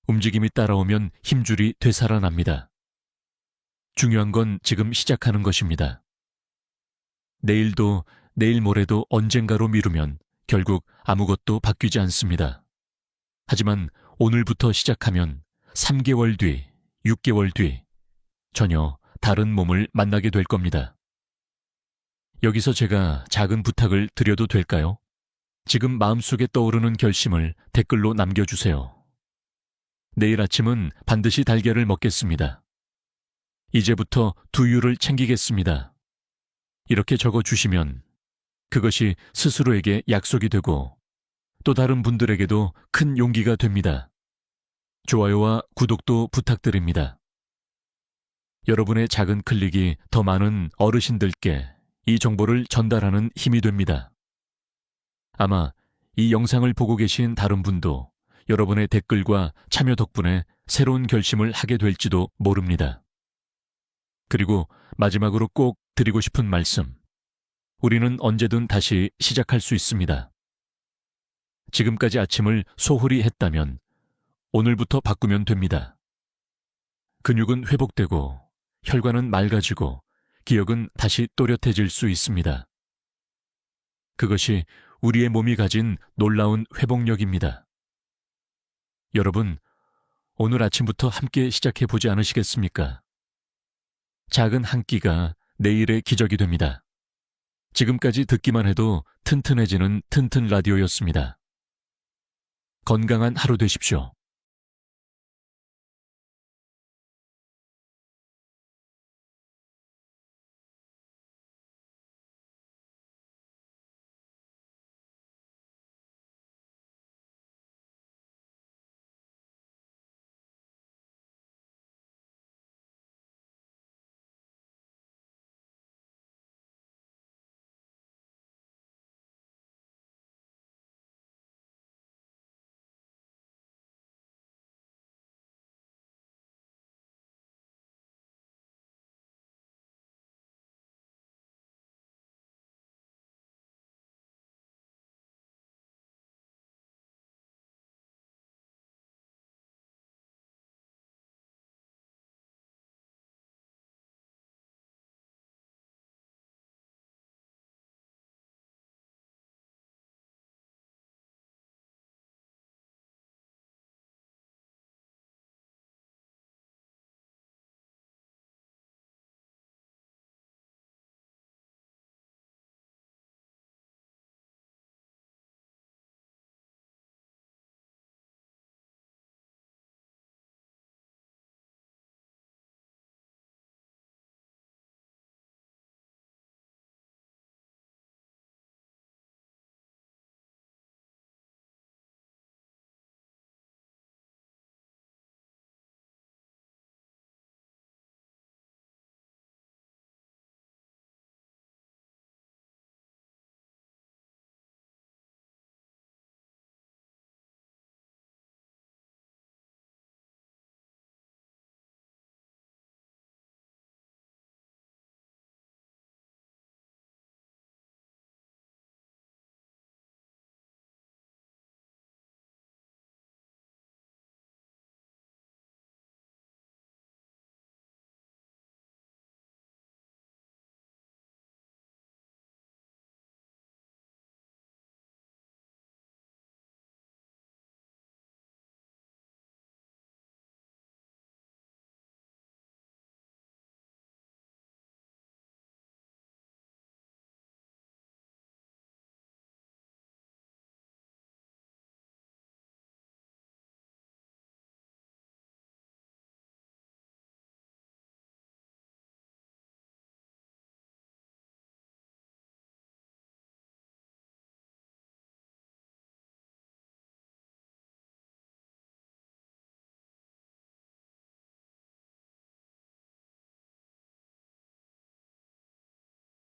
움직임이 따라오면 힘줄이 되살아납니다. 중요한 건 지금 시작하는 것입니다. 내일도 내일 모레도 언젠가로 미루면 결국 아무것도 바뀌지 않습니다. 하지만 오늘부터 시작하면 3개월 뒤, 6개월 뒤 전혀 다른 몸을 만나게 될 겁니다. 여기서 제가 작은 부탁을 드려도 될까요? 지금 마음속에 떠오르는 결심을 댓글로 남겨주세요. 내일 아침은 반드시 달걀을 먹겠습니다. 이제부터 두유를 챙기겠습니다. 이렇게 적어주시면 그것이 스스로에게 약속이 되고 또 다른 분들에게도 큰 용기가 됩니다. 좋아요와 구독도 부탁드립니다. 여러분의 작은 클릭이 더 많은 어르신들께 이 정보를 전달하는 힘이 됩니다. 아마 이 영상을 보고 계신 다른 분도 여러분의 댓글과 참여 덕분에 새로운 결심을 하게 될지도 모릅니다. 그리고 마지막으로 꼭 드리고 싶은 말씀. 우리는 언제든 다시 시작할 수 있습니다. 지금까지 아침을 소홀히 했다면 오늘부터 바꾸면 됩니다. 근육은 회복되고 혈관은 맑아지고 기억은 다시 또렷해질 수 있습니다. 그것이 우리의 몸이 가진 놀라운 회복력입니다. 여러분, 오늘 아침부터 함께 시작해 보지 않으시겠습니까? 작은 한 끼가 내일의 기적이 됩니다. 지금까지 듣기만 해도 튼튼해지는 튼튼 라디오였습니다. 건강한 하루 되십시오.